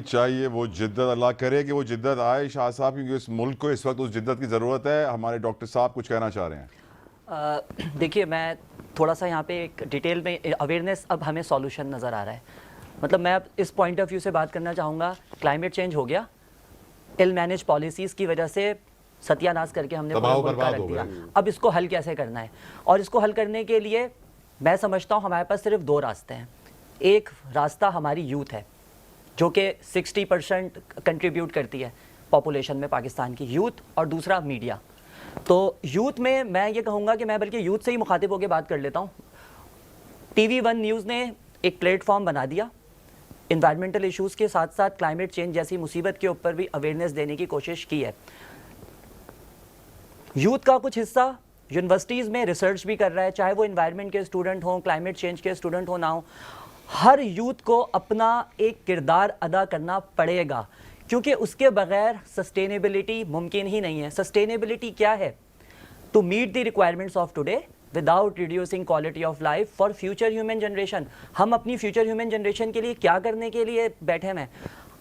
چاہیے وہ جدت. اللہ کرے کہ وہ جدت آئے شاہ صاحب, کیونکہ اس ملک کو اس وقت اس جدت کی ضرورت ہے. ہمارے ڈاکٹر صاحب کچھ کہنا چاہ رہے ہیں. دیکھیے میں تھوڑا سا یہاں پہ ایک ڈیٹیل میں اویئرنیس, اب ہمیں سولوشن نظر آ رہا ہے. مطلب میں اب اس پوائنٹ آف ویو سے بات کرنا چاہوں گا. کلائمیٹ چینج ہو گیا, ایل مینیج پالیسیز کی وجہ سے ستیہ ناش کر کے ہم نے ملک کا رکھ دیا. اب اس کو حل کیسے کرنا ہے, اور اس کو حل کرنے کے لیے میں سمجھتا ہوں ہمارے پاس صرف 2 راستے ہیں. ایک راستہ ہماری یوتھ ہے جو کہ 60% کنٹریبیوٹ کرتی ہے پاپولیشن میں پاکستان کی یوتھ, اور دوسرا میڈیا. تو یوتھ میں میں یہ کہوں گا کہ میں بلکہ یوتھ سے ہی مخاطب ہو کے بات کر لیتا ہوں. TV1 نیوز نے ایک پلیٹ فارم بنا دیا, انوائرمنٹل ایشوز کے ساتھ ساتھ کلائمیٹ چینج جیسی مصیبت کے اوپر بھی اویئرنیس دینے کی کوشش کی ہے. یوتھ کا کچھ حصہ یونیورسٹیز میں ریسرچ بھی کر رہا ہے, چاہے وہ انوائرمنٹ کے اسٹوڈنٹ ہوں, کلائمیٹ چینج کے اسٹوڈنٹ ہوں نہ ہوں. ہر یوتھ کو اپنا ایک کردار ادا کرنا پڑے گا, کیونکہ اس کے بغیر سسٹینیبلٹی ممکن ہی نہیں ہے. سسٹینیبلٹی کیا ہے؟ To meet the requirements of today without reducing quality of life for future human generation. ہم اپنی فیوچر ہیومن جنریشن کے لیے کیا کرنے کے لیے بیٹھے ہیں؟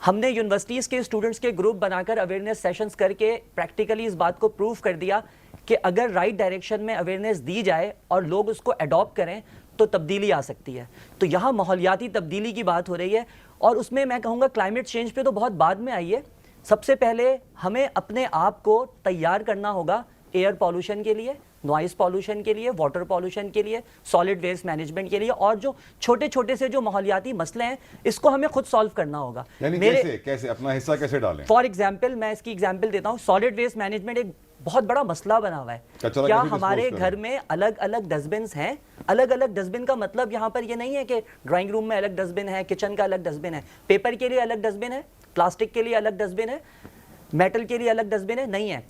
ہم نے یونیورسٹیز کے اسٹوڈنٹس کے گروپ بنا کر اویئرنیس سیشنز کر کے پریکٹیکلی اس بات کو پروف کر دیا کہ اگر رائٹ ڈائریکشن میں اویئرنیس دی جائے اور لوگ اس کو اڈاپٹ کریں تو تبدیلی آ سکتی ہے. تو یہاں ماحولیاتی تبدیلی کی بات ہو رہی ہے, اور اس میں کہوں گا کلائمیٹ چینج پہ تو بہت بعد میں آئی ہے. سب سے پہلے ہمیں اپنے آپ کو تیار کرنا ہوگا ایئر پالوشن کے لیے, نوائز پالوشن کے لیے, واٹر پالوشن کے لیے, سالڈ ویسٹ مینجمنٹ کے لیے, اور جو چھوٹے چھوٹے سے جو ماحولیاتی مسئلے ہیں اس کو ہمیں خود سالو کرنا ہوگا. یعنی کیسے اپنا حصہ کیسے ڈالیں؟ فار ایگزامپل میں اس کی ایگزامپل دیتا ہوں. سالڈ ویسٹ مینجمنٹ ایک بہت بڑا مسئلہ بنا ہوا ہے. کیا ہمارے گھر میں الگ الگ ڈسٹ بنس ہیں؟ الگ الگ ڈسٹ بن کا مطلب یہاں پر یہ نہیں ہے کہ ڈرائنگ روم میں الگ ڈسٹ بن ہے, کچن کا الگ ڈسٹ بن ہے, پیپر کے لیے الگ ڈسٹ بن ہے, پلاسٹک کے لیے الگ ڈسٹ بن ہے, میٹل کے لیے الگ ڈسٹ بن ہے, نہیں ہے.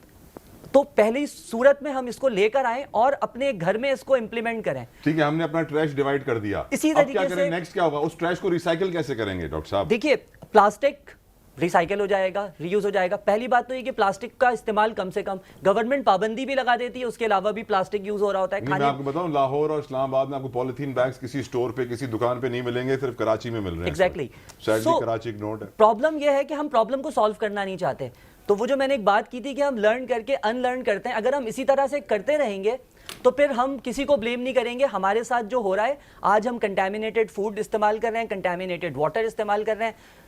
تو پہلی صورت میں ہم اس کو لے کر آئیں اور اپنے گھر میں اس کو امپلیمنٹ کریں. ٹھیک ہے, ہم نے اپنا ٹریش ڈیوائیڈ کر دیا, اسی اب کیا طریقے کریں, سے نیکسٹ کیا ہوگا؟ اس ٹریش کو ریسائیکل کیسے کریں گے ڈاکٹر صاحب؟ دیکھیے پلاسٹک ریسائیکل ہو جائے گا, ری یوز ہو جائے گا. پہلی بات تو یہ کہ پلاسٹک کا استعمال کم سے کم, گورنمنٹ پابندی بھی لگا دیتی ہے, اس کے علاوہ بھی پلاسٹک یوز ہو رہا ہوتا ہے. میں آپ کو بتاؤں لاہور اور اسلام آباد میں آپ کو پولیتھین بیگز کسی اسٹور پہ کسی دکان پہ نہیں ملیں گے, صرف کراچی میں مل رہے ہیں. ایگزیکٹلی. سیڈلی کراچی اگنورڈ ہے. پرابلم یہ ہے کہ ہم پرابلم کو سالو کرنا نہیں چاہتے. تو وہ جو میں نے ایک بات کی تھی کہ ہم لرن کر کے ان لرن کرتے ہیں, اگر ہم اسی طرح سے کرتے رہیں گے تو پھر ہم کسی کو بلیم نہیں کریں گے. ہمارے ساتھ جو ہو رہا ہے آج, ہم کنٹامینیٹڈ فوڈ استعمال کر رہے ہیں, کنٹامینیٹڈ واٹر استعمال کر رہے ہیں.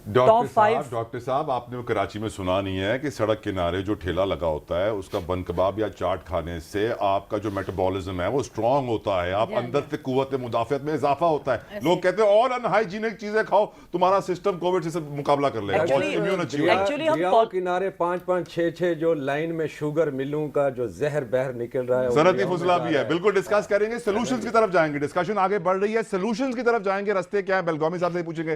ڈاکٹر صاحب آپ نے وہ کراچی میں سنا نہیں ہے کہ سڑک کنارے جو ٹھیلا لگا ہوتا ہے اس کا بن کباب یا چاٹ کھانے سے آپ کا جو میٹابولزم ہے وہ اسٹرانگ ہوتا ہے, آپ اندر سے قوت مدافعت میں اضافہ ہوتا ہے. لوگ کہتے ہیں اور انہائیجینک چیزیں کھاؤ, تمہارا سسٹم کووڈ سے مقابلہ کر لے گا. دریاؤں کنارے 5-5 6-6 جو لائن میں شوگر ملوں کا جو زہر بہر نکل رہا ہے, صنعتی فضلہ بھی ہے. بالکل ڈسکس کریں گے, سولوشنز کی طرف جائیں گے. ڈسکشن آگے بڑھ رہی ہے, سولوشنز کی طرف جائیں گے. رستے کیا ہیں؟ بیلگامی صاحب سے ہی پوچھیں گے,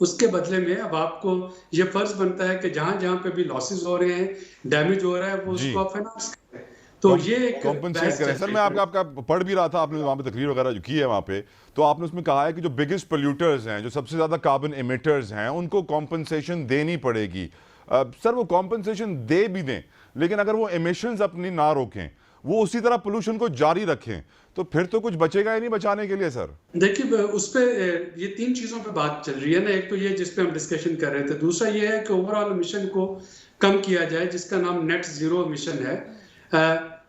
اس کے بدلے میں اب آپ کو یہ فرض بنتا ہے کہ جہاں جہاں پہ بھی لاسز ہو رہے ہیں، ڈیمیج ہو رہا ہے، وہ اس کو آپ فائنانس کریں. تو یہ ایک کمپنسیٹ کریں. سر میں آپ کا پڑھ بھی رہا تھا، آپ نے وہاں پہ تقریر وغیرہ جو کی ہے وہاں پہ، تو آپ نے اس میں کہا ہے کہ جو بگیسٹ پولیوٹرز ہیں، جو سب سے زیادہ کاربن ایمیٹرز ہیں، ان کو کمپنسیشن دینی پڑے گی. سر وہ کمپنسیشن دے بھی دیں، لیکن اگر وہ ایمیشنز اپنی نہ روکیں، وہ اسی طرح پولوشن کو جاری رکھیں، تو پھر تو کچھ بچے گا ہی نہیں بچانے کے لیے. سر دیکھیے اس پہ یہ 3 چیزوں پہ بات چل رہی ہے نا. ایک تو یہ جس پہ ہم ڈسکشن کر رہے تھے، دوسرا یہ ہے کہ اوور آل ایمیشن کو کم کیا جائے، جس کا نام نیٹ زیرو ایمیشن ہے.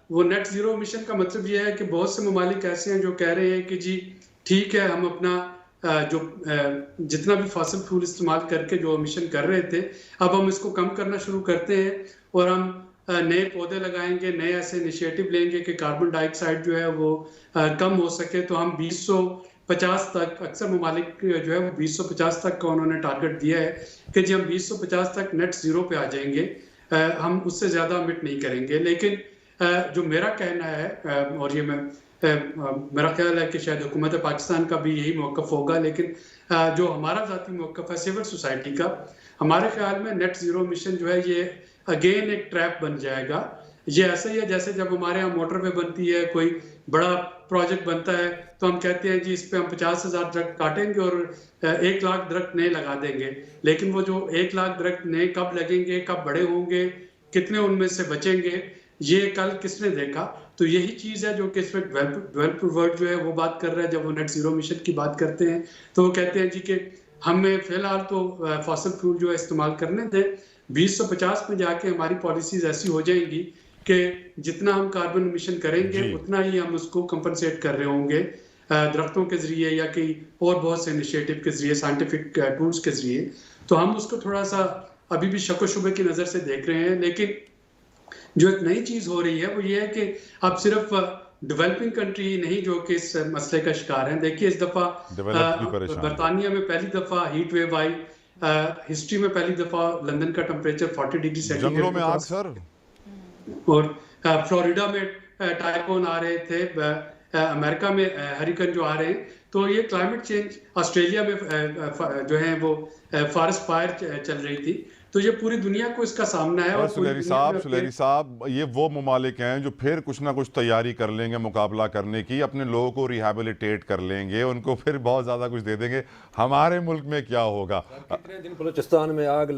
وہ نیٹ زیرو ایمیشن کا مطلب یہ ہے کہ بہت سے ممالک ایسے ہیں جو کہہ رہے ہیں کہ جی ٹھیک ہے، ہم اپنا جو جتنا بھی فاسل فیول استعمال کر کے جو ایمیشن کر رہے تھے، اب ہم اس کو کم کرنا شروع کرتے ہیں، اور ہم نئے پودے لگائیں گے، نئے ایسے انیشیٹو لیں گے کہ کاربن ڈائی آکسائڈ جو ہے وہ کم ہو سکے. تو ہم 2050 تک، اکثر ممالک جو ہے وہ 2050 تک کا انہوں نے ٹارگٹ دیا ہے کہ جی ہم 2050 تک نیٹ زیرو پہ آ جائیں گے، ہم اس سے زیادہ امٹ نہیں کریں گے. لیکن جو میرا کہنا ہے، اور یہ میرا خیال ہے کہ شاید حکومت پاکستان کا بھی یہی موقف ہوگا، لیکن جو ہمارا ذاتی موقف ہے سول سوسائٹی کا، ہمارے خیال میں نیٹ زیرو مشن جو ہے یہ اگین ایک ٹریپ بن جائے گا. یہ ایسا ہی ہے جیسے جب ہمارے یہاں موٹر وے بنتی ہے، کوئی بڑا پروجیکٹ بنتا ہے، تو ہم کہتے ہیں جی اس پہ ہم 50,000 درخت کاٹیں گے اور 1 لاکھ درخت نئے لگا دیں گے. لیکن وہ جو 1 لاکھ درخت نئے کب لگیں گے، کب بڑے ہوں گے، کتنے ان میں سے بچیں گے، یہ کل کس نے دیکھا. تو یہی چیز ہے جو کہ اس وقت ڈیولپڈ ورلڈ جو ہے وہ بات کر رہا ہے. جب وہ نیٹ زیرو مشن کی بات کرتے ہیں تو وہ کہتے ہیں جی کہ ہمیں فی الحال تو فاسل فیول جو ہے استعمال کرنے دیں، 2050 میں جا کے ہماری پالیسیز ایسی ہو جائیں گی کہ جتنا ہم کاربن ایمیشن کریں گے اتنا ہی ہم اس کو کمپنسیٹ کر رہے ہوں گے درختوں کے ذریعے یا کئی اور بہت سے انیشیٹو کے ذریعے، سائنٹیفک ٹولز کے ذریعے. تو ہم اس کو تھوڑا سا ابھی بھی شک و شبے کی نظر سے دیکھ رہے ہیں. لیکن جو ایک نئی چیز ہو رہی ہے وہ یہ ہے کہ اب صرف ڈیولپنگ کنٹری نہیں جو کہ اس مسئلے کا شکار ہیں. دیکھیے اس دفعہ برطانیہ میں پہلی دفعہ ہیٹ ویو آئی، ہسٹری میں پہلی دفعہ لندن کا ٹمپریچر 40 ڈگری سینٹی گریڈ، اور فلوریڈا میں ٹائفون آ رہے تھے، امریکہ میں ہریکن جو آ رہے ہیں. تو یہ کلائمیٹ چینج، آسٹریلیا میں جو ہے وہ فارسٹ فائر چل رہی تھی. تو یہ پوری دنیا کو اس کا سامنا ہے. اور سلیری صاحب یہ وہ ممالک ہیں جو پھر کچھ نہ کچھ تیاری کر لیں گے مقابلہ کرنے کی، اپنے لوگوں کو ریہیبلیٹیٹ کر لیں گے، ان کو پھر بہت زیادہ کچھ دے دیں گے. ہمارے ملک میں کیا ہوگا؟ کتنے دن بلوچستان میں آگ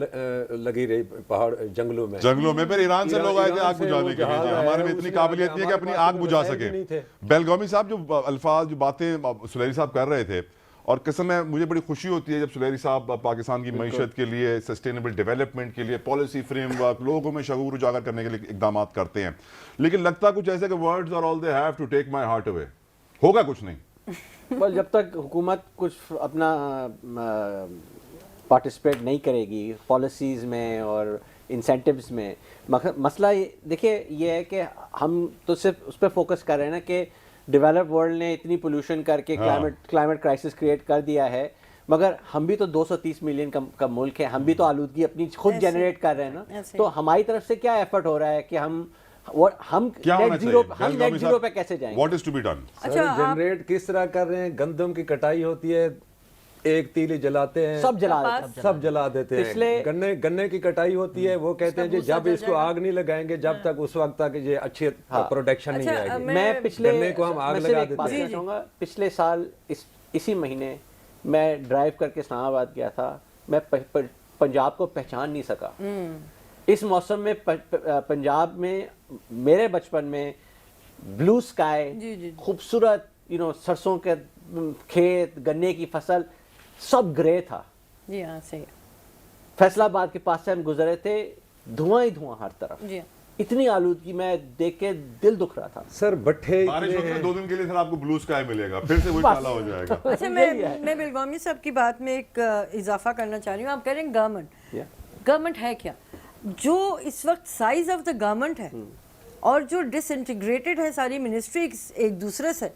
لگی رہی، پہاڑ جنگلوں میں پھر ایران سے لوگ آئے تھے آگ بجھانے کے لیے. ہمارے میں اتنی قابلیت نہیں ہے کہ اپنی آگ بجھا سکیں. بیلگامی صاحب جو الفاظ، جو باتیں سلیری صاحب کر رہے تھے، اور قسم ہے مجھے بڑی خوشی ہوتی ہے جب سلیری صاحب پاکستان کی معیشت کے لیے، سسٹینیبل ڈیولپمنٹ کے لیے پالیسی فریم ورک، لوگوں میں شعور اجاگر کرنے کے لیے اقدامات کرتے ہیں. لیکن لگتا کچھ ایسے کہ words are all they have to take my heart away. ہوگا کچھ نہیں. جب تک حکومت کچھ اپنا پارٹیسپیٹ نہیں کرے گی پالیسیز میں اور انسینٹیوز میں، مسئلہ دیکھیے یہ ہے کہ ہم تو صرف اس پہ فوکس کر رہے ہیں نا کہ ڈیولپ ورلڈ نے اتنی پولوشن کر کے کلائمیٹ کرائسس کریٹ کر دیا ہے، مگر ہم بھی تو 230 ملین کا ملک ہے، ہم بھی تو آلودگی اپنی خود جنریٹ کر رہے ہیں نا. تو ہماری طرف سے کیا ایفرٹ ہو رہا ہے کہ ہم نیٹ زیرو پہ کیسے جائیں؟ What is to be done? Generate کس طرح کر رہے ہیں؟ گندم کی کٹائی ہوتی ہے، ایک تیلی جلاتے ہیں، سب جلا دیتے ہیں. گنے کی کٹائی ہوتی ہے، وہ کہتے ہیں جب اس کو آگ نہیں لگائیں گے جب تک اس وقت تک یہ اچھی پروڈکشن نہیں آئے گی. میں گنے کو ہم آگ لگا دیتے ہیں. پچھلے سال اسی مہینے میں ڈرائیو کر کے اسلام آباد گیا تھا، میں پنجاب کو پہچان نہیں سکا. اس موسم میں پنجاب میں میرے بچپن میں بلو سکائی، خوبصورت سرسوں کے کھیت، گنے کی فصل، سب گرے تھا. جی ہاں صحیح. فیصل آباد کے پاس سے ہم گزرے تھے، دھواں ہی دھواں ہر طرف. اتنی آلودگی میں دیکھ کے دل دکھ رہا تھا. سر بٹھے بارش ہوتی ہے 2 دن کے لیے، سر آپ کو بلو سکائی ملے گا، پھر سے وہی کالا ہو جائے گا. اچھا میں بیلگامی صاحب کی بات میں ایک اضافہ کرنا چاہ رہی ہوں. آپ کہہ رہے ہیں گورنمنٹ ہے کیا؟ جو اس وقت سائز آف دا گورنمنٹ ہے اور جو ڈس انٹیگریٹڈ ہے ساری منسٹریز ایک دوسرے سے،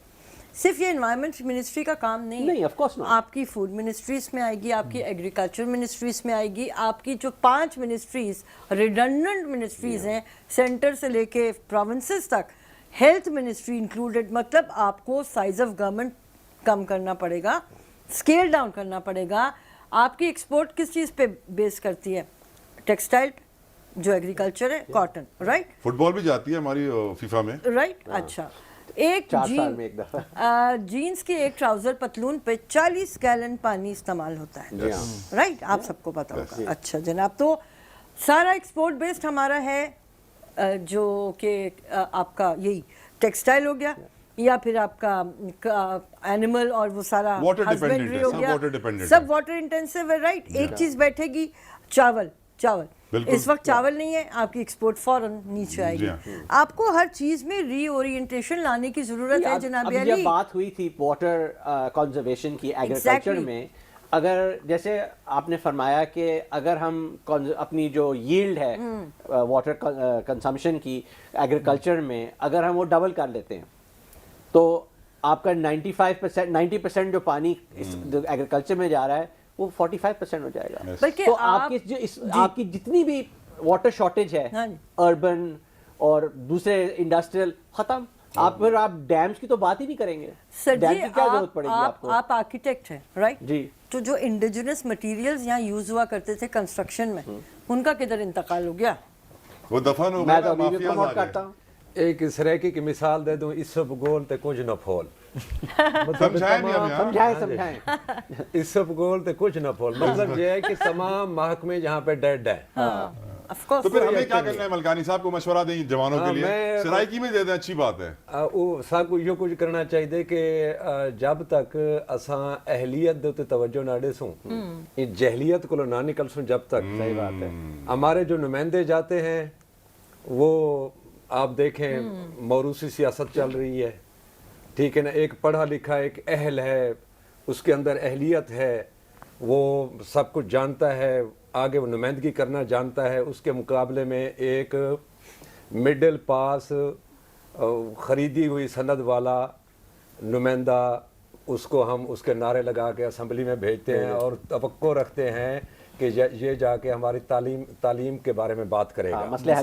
صرف یہ انوائرمنٹ منسٹری کا کام نہیں ہے. آپ کی فوڈ منسٹریز میں آئے گی، آپ کی ایگریکلچر منسٹریز میں آئے گی، آپ کی جو 5 منسٹریز ریڈنڈنٹ منسٹریز ہیں سینٹر سے لے کے پروونسز تک، ہیلتھ منسٹری انکلوڈیڈ. مطلب آپ کو سائز آف گورنمنٹ کم کرنا پڑے گا، اسکیل ڈاؤن کرنا پڑے گا. آپ کی ایکسپورٹ کس چیز پہ بیس کرتی ہے؟ ٹیکسٹائل جو ایگریکلچر ہے, کاٹن, رائٹ. فٹ بال بھی جاتی ہے ہماری فیفا میں, رائٹ. اچھا, ایک 4 سال میں ایک دفعہ جینس کی ایک ٹراؤزر پتلون پہ 40 گیلن پانی استعمال ہوتا ہے, رائٹ, آپ سب کو پتا ہوگا. اچھا جناب, تو سارا ایکسپورٹ بیسڈ ہمارا ہے جو کہ آپ کا یہی ٹیکسٹائل ہو گیا, یا پھر آپ کا اینیمل اور وہ سارا ہسبینڈری ہو گیا, سب واٹر انٹینسو ہے, رائٹ. ایک چیز بیٹھے گی, چاول. اس وقت چاول نہیں ہے, آپ کی ایکسپورٹ فوراً نیچے آئے گی. آپ کو ہر چیز میں ری اورینٹیشن لانے کی ضرورت ہے جناب علی. جب بات ہوئی تھی واٹر کنزرویشن کی ایگریکلچر میں, اگر جیسے آپ نے فرمایا کہ اگر ہم اپنی جو ییلڈ ہے واٹر کنزمپشن کی ایگریکلچر میں, اگر ہم وہ ڈبل کر لیتے ہیں تو آپ کا 90% جو پانی ایگریکلچر میں جا رہا ہے وہ 45% ہو جائے گا. بلکہ تو آپ کی جتنی بھی واٹر شارٹیج ہے اربن اور دوسرے انڈسٹریل, ختم. آپ ڈیمز کی تو بات ہی نہیں کریں گے. سر ڈیم جی, کی کیا ضرورت پڑے گی آپ کو؟ آپ آرکیٹیکٹ ہیں, رائٹ. جی. تو جو انڈیجنس مٹیریلز یہاں یوز ہوا کرتے تھے کنسٹرکشن میں, ان کا کدھر انتقال ہو گیا؟ وہ دفن ہو میں گیا. تو ابھی بھی پروموٹ کرتا ہوں. ایک سریکی کی مثال دے دوں, اس سب گول تے کچھ نہ پھول. سمجھائیں اس سب گول تے کچھ نہ پھول, مطلب یہ ہے کہ تمام محکمے یہاں پہ ڈیڈ ہیں. تو پھر ہمیں کیا کرنا ہے؟ ملکانی صاحب کو مشورہ دیں جوانوں کے لیے, سرائکی میں دے دیں, اچھی بات ہے. وہ سب کو یہ کچھ کرنا چاہیے کہ جب تک اساں اہلیت دے توجہ نہ دے سوں, جہلیت کو نہ نکل سوں, جب تک. صحیح بات ہے. ہمارے جو نمائندے جاتے ہیں وہ آپ دیکھیں موروثی سیاست چل رہی ہے, ٹھیک ہے نا. ایک پڑھا لکھا ایک اہل ہے, اس کے اندر اہلیت ہے, وہ سب کچھ جانتا ہے, آگے وہ نمائندگی کرنا جانتا ہے. اس کے مقابلے میں ایک مڈل پاس خریدی ہوئی سند والا نمائندہ, اس کو ہم اس کے نعرے لگا کے اسمبلی میں بھیجتے ہیں اور توقع رکھتے ہیں کہ یہ جا کے ہماری تعلیم کے بارے میں بات کرے گا, مسئلے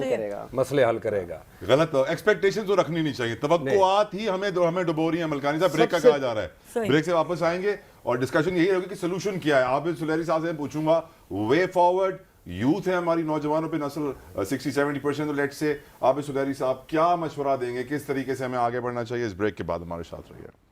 حل کرے گا. غلط ایکسپیکٹیشن تو رکھنی نہیں چاہیے. توقعات ہی ہمیں ڈبو رہی ہیں. ملکانی صاحب, بریک کا کہا جا رہا ہے, بریک سے واپس آئیں گے اور ڈسکشن یہی ہوگی کہ سلوشن کیا ہے. عابد سلیری صاحب سے پوچھوں گا, وے فارورڈ یوتھ ہے ہماری نوجوانوں پہ, نسل 60-70% لیٹ سے. عابد سلیری صاحب کیا مشورہ دیں گے, کس طریقے سے ہمیں آگے بڑھنا چاہیے؟ اس بریک کے بعد ہمارے ساتھ رہیے.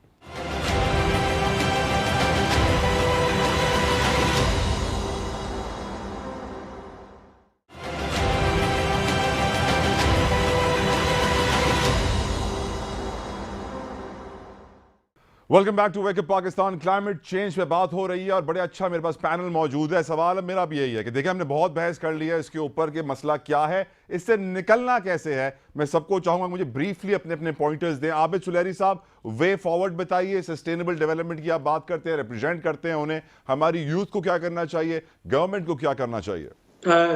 Welcome back to wake up Pakistan. Climate change پہ بات ہو رہی ہے اور بڑے اچھا میرے پاس پینل موجود ہے. سوال میرا بھی یہی ہے کہ دیکھیں, ہم نے بہت بحث کر لی ہے اس کے اوپر کہ مسئلہ کیا ہے, اس سے نکلنا کیسے ہے. میں سب کو چاہوں گا مجھے بریفلی اپنے اپنے پوائنٹرز دیں. عابد سلیری صاحب, وے فارورڈ بتائیے. سسٹینیبل ڈیولپمنٹ کی آپ بات کرتے ہیں, ریپرزینٹ کرتے ہیں انہیں. ہماری یوتھ کو کیا کرنا چاہیے, گورنمنٹ کو کیا کرنا چاہیے؟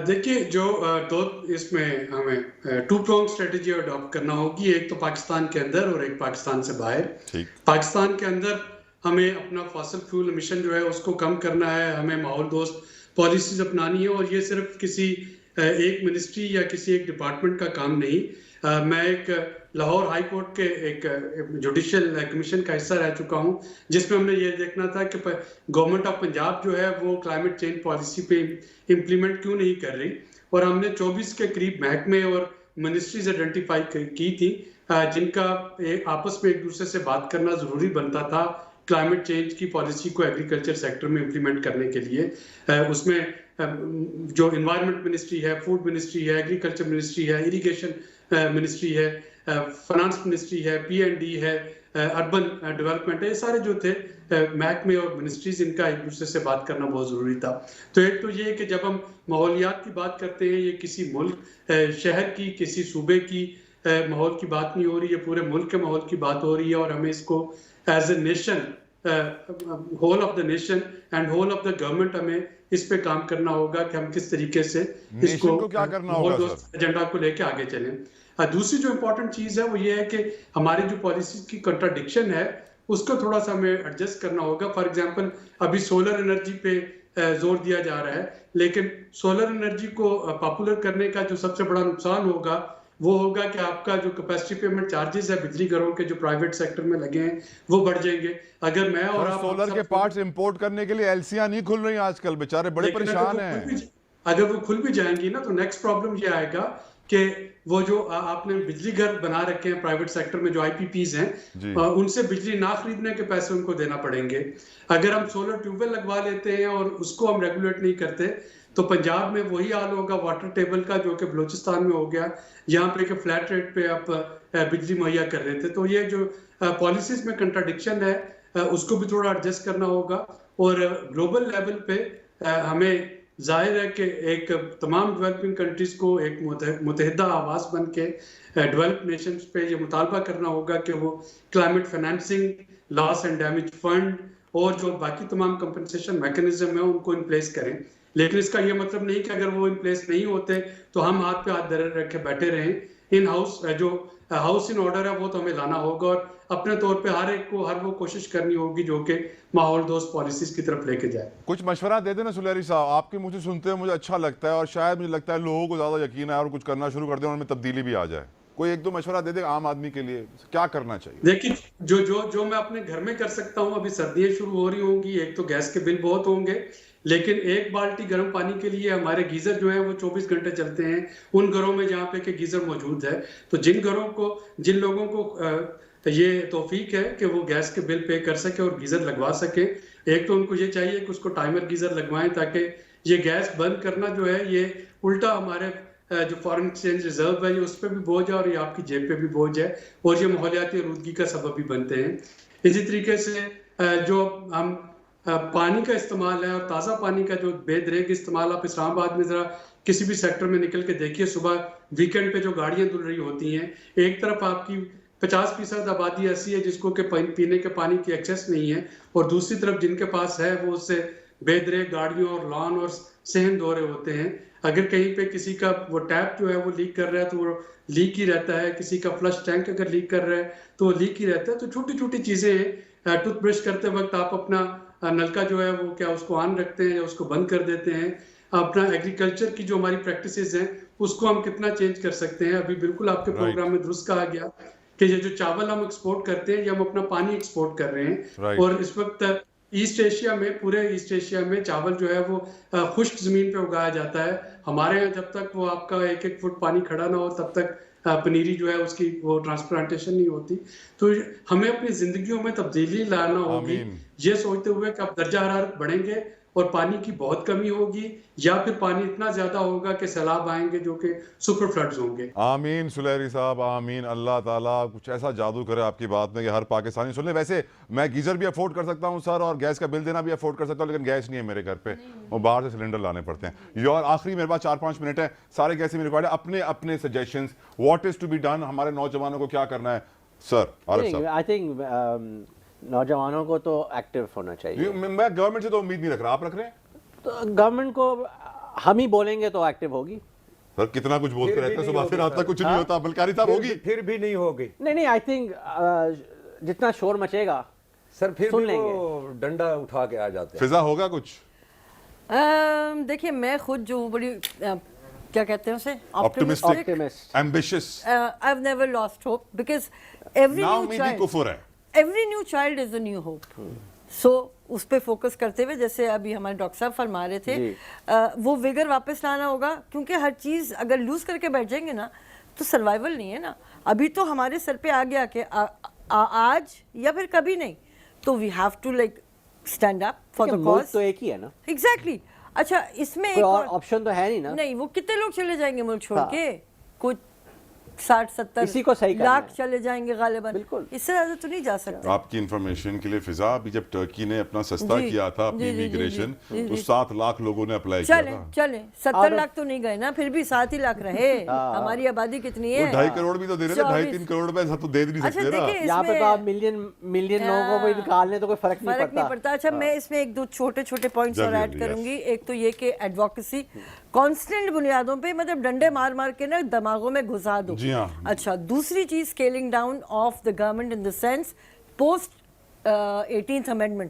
دیکھیے, جو دو اس میں ہمیں 2 pronged اسٹریٹجی اڈاپٹ کرنا ہوگی. ایک تو پاکستان کے اندر اور ایک پاکستان سے باہر. پاکستان کے اندر ہمیں اپنا فاسل فیول ایمیشن جو ہے اس کو کم کرنا ہے, ہمیں ماحول دوست پالیسیز اپنانی ہے, اور یہ صرف کسی ایک منسٹری یا کسی ایک ڈپارٹمنٹ کا کام نہیں. میں ایک لاہور ہائی کورٹ کے ایک جوڈیشل کمیشن کا حصہ رہ چکا ہوں, جس میں ہم نے یہ دیکھنا تھا کہ گورنمنٹ آف پنجاب جو ہے وہ کلائمیٹ چینج پالیسی پہ امپلیمنٹ کیوں نہیں کر رہی. اور ہم نے 24 کے قریب محکمے اور منسٹریز آئیڈینٹیفائی کی تھی جن کا آپس میں ایک دوسرے سے بات کرنا ضروری بنتا تھا کلائمیٹ چینج کی پالیسی کو ایگریکلچر سیکٹر میں امپلیمنٹ کرنے کے لیے. اس میں جو انوائرمنٹ منسٹری ہے, فوڈ منسٹری ہے, ایگریکلچر منسٹری ہے, اریگیشن منسٹری ہے, فنانس منسٹری ہے, P&D ہے, اربن ڈیولپمنٹ ہے, یہ سارے جو تھے محکمے اور منسٹریز, ان کا ایک دوسرے سے بات کرنا بہت ضروری تھا. تو ایک تو یہ کہ جب ہم ماحولیات کی بات کرتے ہیں, یہ کسی ملک شہر کی کسی صوبے کی ماحول کی بات نہیں ہو رہی, یہ پورے ملک کے ماحول کی بات ہو رہی ہے. اور ہمیں اس کو as a nation, whole of the nation and whole of the government, ہمیں اس پہ کام کرنا ہوگا کہ ہم کس طریقے سے اس کو ایجنڈا کو لے کے آگے چلیں. دوسری جو امپورٹنٹ چیز ہے وہ یہ ہے کہ ہماری جو پالیسیز کی کنٹراڈکشن ہے اس کو تھوڑا سا ہمیں ایڈجسٹ کرنا ہوگا. فار ایگزامپل, ابھی سولر انرجی پہ زور دیا جا رہا ہے, لیکن سولر انرجی کو پاپولر کرنے کا جو سب سے بڑا نقصان ہوگا وہ ہوگا کہ آپ کا جو کیپیسٹی پیمنٹ چارجز ہے بجلی گھروں کے جو پرائیویٹ سیکٹر میں لگے ہیں وہ بڑھ جائیں گے. اگر میں اور آپ سولر کے پارٹس امپورٹ کرنے کے لیے ایلسیاں نہیں کھل رہی آج کل, بیچارے بڑے پریشان ہیں. اگر وہ کھل بھی جائیں گی نا تو نیکسٹ پرابلم یہ آئے گا کہ وہ جو آپ نے بجلی گھر بنا رکھے ہیں پرائیویٹ سیکٹر میں جو آئی پی پیز ہیں ان سے بجلی نہ خریدنے کے پیسے ان کو دینا پڑیں گے. اگر ہم سولر ٹیوب ویل لگوا لیتے ہیں اور اس کو ہم ریگولیٹ نہیں کرتے تو پنجاب میں وہی حال ہوگا واٹر ٹیبل کا جو کہ بلوچستان میں ہو گیا, یہاں پہ کہ فلیٹ ریٹ پہ آپ بجلی مہیا کر رہے تھے. تو یہ جو پالیسیز میں کنٹراڈکشن ہے اس کو بھی تھوڑا ایڈجسٹ کرنا ہوگا. اور گلوبل لیول پہ ہمیں ظاہر ہے کہ ایک تمام ڈیولپنگ کنٹریز کو ایک متحدہ آواز بن کے ڈیولپ نیشنز پہ یہ مطالبہ کرنا ہوگا کہ وہ climate financing, loss and damage fund اور جو باقی تمام کمپنسیشن میکنزم ہیں ان کو ان پلیس کریں. لیکن اس کا یہ مطلب نہیں کہ اگر وہ ان پلیس نہیں ہوتے تو ہم ہاتھ پہ ہاتھ دھرے رکھ کے بیٹھے رہیں. ان ہاؤس جو ہاؤس ان آرڈر ہے وہ تو ہمیں لانا ہوگا اور اپنے طور پہ ہر ایک کو ہر وہ کوشش کرنی ہوگی جو کہ ماحول دوست پالیسیز کی طرف لے کے جائے. کچھ مشورہ دے دیں نا سلیری صاحب, آپ کے منہ سے سنتے ہیں مجھے اچھا لگتا ہے اور شاید مجھے لگتا ہے لوگوں کو زیادہ یقین ہے اور کچھ کرنا شروع کر دیں اور ان میں تبدیلی بھی آ جائے. کوئی ایک دو مشورہ دے دیں عام آدمی کے لیے کیا کرنا چاہیے. دیکھیں جو میں اپنے گھر میں کر سکتا ہوں, ابھی سردیاں شروع ہو رہی ہوں گی, ایک تو گیس کے بل بہت ہوں گے لیکن ایک بالٹی گرم پانی کے لیے ہمارے گیزر جو ہیں وہ 24 گھنٹے چلتے ہیں ان گھروں میں جہاں پہ کہ گیزر موجود ہے. تو جن لوگوں کو یہ توفیق ہے کہ وہ گیس کے بل پے کر سکے اور گیزر لگوا سکے, ایک تو ان کو یہ چاہیے کہ اس کو ٹائمر گیزر لگوائیں تاکہ یہ گیس بند کرنا جو ہے یہ الٹا ہمارے جو فارن ایکسچینج ریزرو ہے یہ اس پہ بھی بوجھ ہے اور یہ آپ کی جیب پہ بھی بوجھ ہے اور یہ ماحولیاتی آلودگی کا سبب بھی بنتے ہیں. اسی طریقے سے جو ہم پانی کا استعمال ہے اور تازہ پانی کا جو بے دریغ استعمال, آپ اسلام آباد میں ذرا کسی بھی سیکٹر میں نکل کے دیکھیے, صبح ویکینڈ پہ جو گاڑیاں دھل رہی ہوتی ہیں, ایک طرف آپ کی 50% آبادی ایسی ہے جس کو کہ پینے کے پانی کی ایکسیس نہیں ہے اور دوسری طرف جن کے پاس ہے وہ اس سے بے دریغ گاڑیوں اور لان اور صحن دورے ہوتے ہیں. اگر کہیں پہ کسی کا وہ ٹیپ جو ہے وہ لیک کر رہا ہے تو وہ لیک ہی رہتا ہے, کسی کا فلش ٹینک اگر لیک کر رہا ہے تو وہ لیک ہی رہتا ہے. تو چھوٹی چھوٹی چیزیں ہیں, ٹوتھ برش کرتے وقت آپ اپنا نلکا جو ہے وہ کیا اس کو آن رکھتے ہیں یا اس کو بند کر دیتے ہیں. اپنا ایگریکلچر کی جو ہماری پریکٹسز ہیں اس کو ہم کتنا چینج کر سکتے ہیں. ابھی بالکل آپ کے پروگرام میں درست کہا گیا کہ یہ جو چاول ہم ایکسپورٹ کرتے ہیں یہ ہم اپنا پانی ایکسپورٹ کر رہے ہیں اور اس وقت ایسٹ ایشیا میں, پورے ایسٹ ایشیا میں چاول جو ہے وہ خشک زمین پہ اگایا جاتا ہے. ہمارے یہاں جب تک وہ آپ کا 1-1 فٹ پانی کھڑا نہ ہو تب تک پنیری جو ہے اس کی وہ ٹرانسپلانٹیشن نہیں ہوتی. تو ہمیں اپنی زندگیوں میں تبدیلی لانا ہوگی یہ سوچتے ہوئے کہ اب درجہ حرارت بڑھیں گے اور پانی کی بہت کمی ہوگی یا پھر پانی اتنا زیادہ ہوگا کہ سیلاب آئیں گے جو کہ سپر فلڈز ہوں گے. آمین سلیری صاحب, آمین. اللہ تعالیٰ کچھ ایسا جادو کرے آپ کی بات میں کہ ہر پاکستانی سن لیں. ویسے میں گیزر بھی افورڈ کر سکتا ہوں سر اور گیس کا بل دینا بھی افورڈ کر سکتا ہوں لیکن گیس نہیں ہے میرے گھر پہ, وہ باہر سے سلنڈر لانے پڑتے ہیں. اور آخری میرے پاس 4-5 منٹ ہے, سارے کیسے میرے ریکارڈ ہے, اپنے اپنے suggestions what is to be done, ہمارے نوجوانوں کو کیا کرنا ہے سر. عارف صاحب آئی تھنک نوجوانوں کو تو ایکٹیو ہونا چاہیے. میں گورنمنٹ سے تو امید نہیں رکھ رہا, آپ رکھ رہے ہیں؟ تو گورنمنٹ کو ہم ہی بولیں گے تو ایکٹیو ہوگی. سر کتنا کچھ بولتے رہتے ہیں, صبح سے رات تک کچھ نہیں ہوتا. بلکاری صاحب ہوگی, پھر بھی نہیں ہوگی. نہیں آئی تھنک جتنا شور مچے گا سر پھر بھی وہ ڈنڈا اٹھا کے آ جاتے ہیں. فضا ہوگا کچھ؟ دیکھیے میں خود جو بڑی کیا کہتے ہیں اسے optimistic, ambitious. I've never lost hope because every new child is a new hope. So اس پہ فوکس کرتے ہوئے جیسے ابھی ہمارے ڈاکٹر صاحب فرما رہے تھے وہ ویگر واپس لانا ہوگا کیونکہ ہر چیز اگر لوز کر کے بیٹھ جائیں گے نا تو سروائیول نہیں ہے نا. ابھی تو ہمارے سر پہ آ گیا کہ آج یا پھر کبھی نہیں, تو we have to like stand up for the cause. تو ایک ہی ہے نا. ایگزیکٹلی. اچھا اس میں ایک اور آپشن تو ہے نہیں نا. نہیں, وہ کتنے لوگ چلے جائیں گے ملک چھوڑ کے, کچھ 60-70 لاکھ چلے جائیں گے غالباً, اس سے زیادہ تو نہیں جا سکتے. آپ کی انفارمیشن کے لیے فضا, ابھی جب ٹرکی نے اپنا سستا کیا تھا اپنی امیگریشن تو 7 لاکھ لوگوں نے اپلائی کیا تھا. چلیں 70 لاکھ تو نہیں گئے نا, پھر بھی 7 ہی لاکھ رہے. ہماری آبادی کتنی ہے؟ 2.5 کروڑ بھی تو دے رہے تھے, 2.5-3 کروڑ روپے تو دے نہیں سکتے نا. یہاں پہ تو آپ ملین لوگوں کو نکالنے تو کوئی فرق نہیں پڑتا. اچھا میں اس میں 1-2 چھوٹے پوائنٹس اور ایڈ کروں گی. ایک تو یہ کہ ایڈوکیسی کانسٹنٹ بنیادوں پہ مطلب ڈنڈے مار مار کے نا دماغوں میں گھسا دو. اچھا دوسری چیز scaling down of the government in the sense post 18th amendment,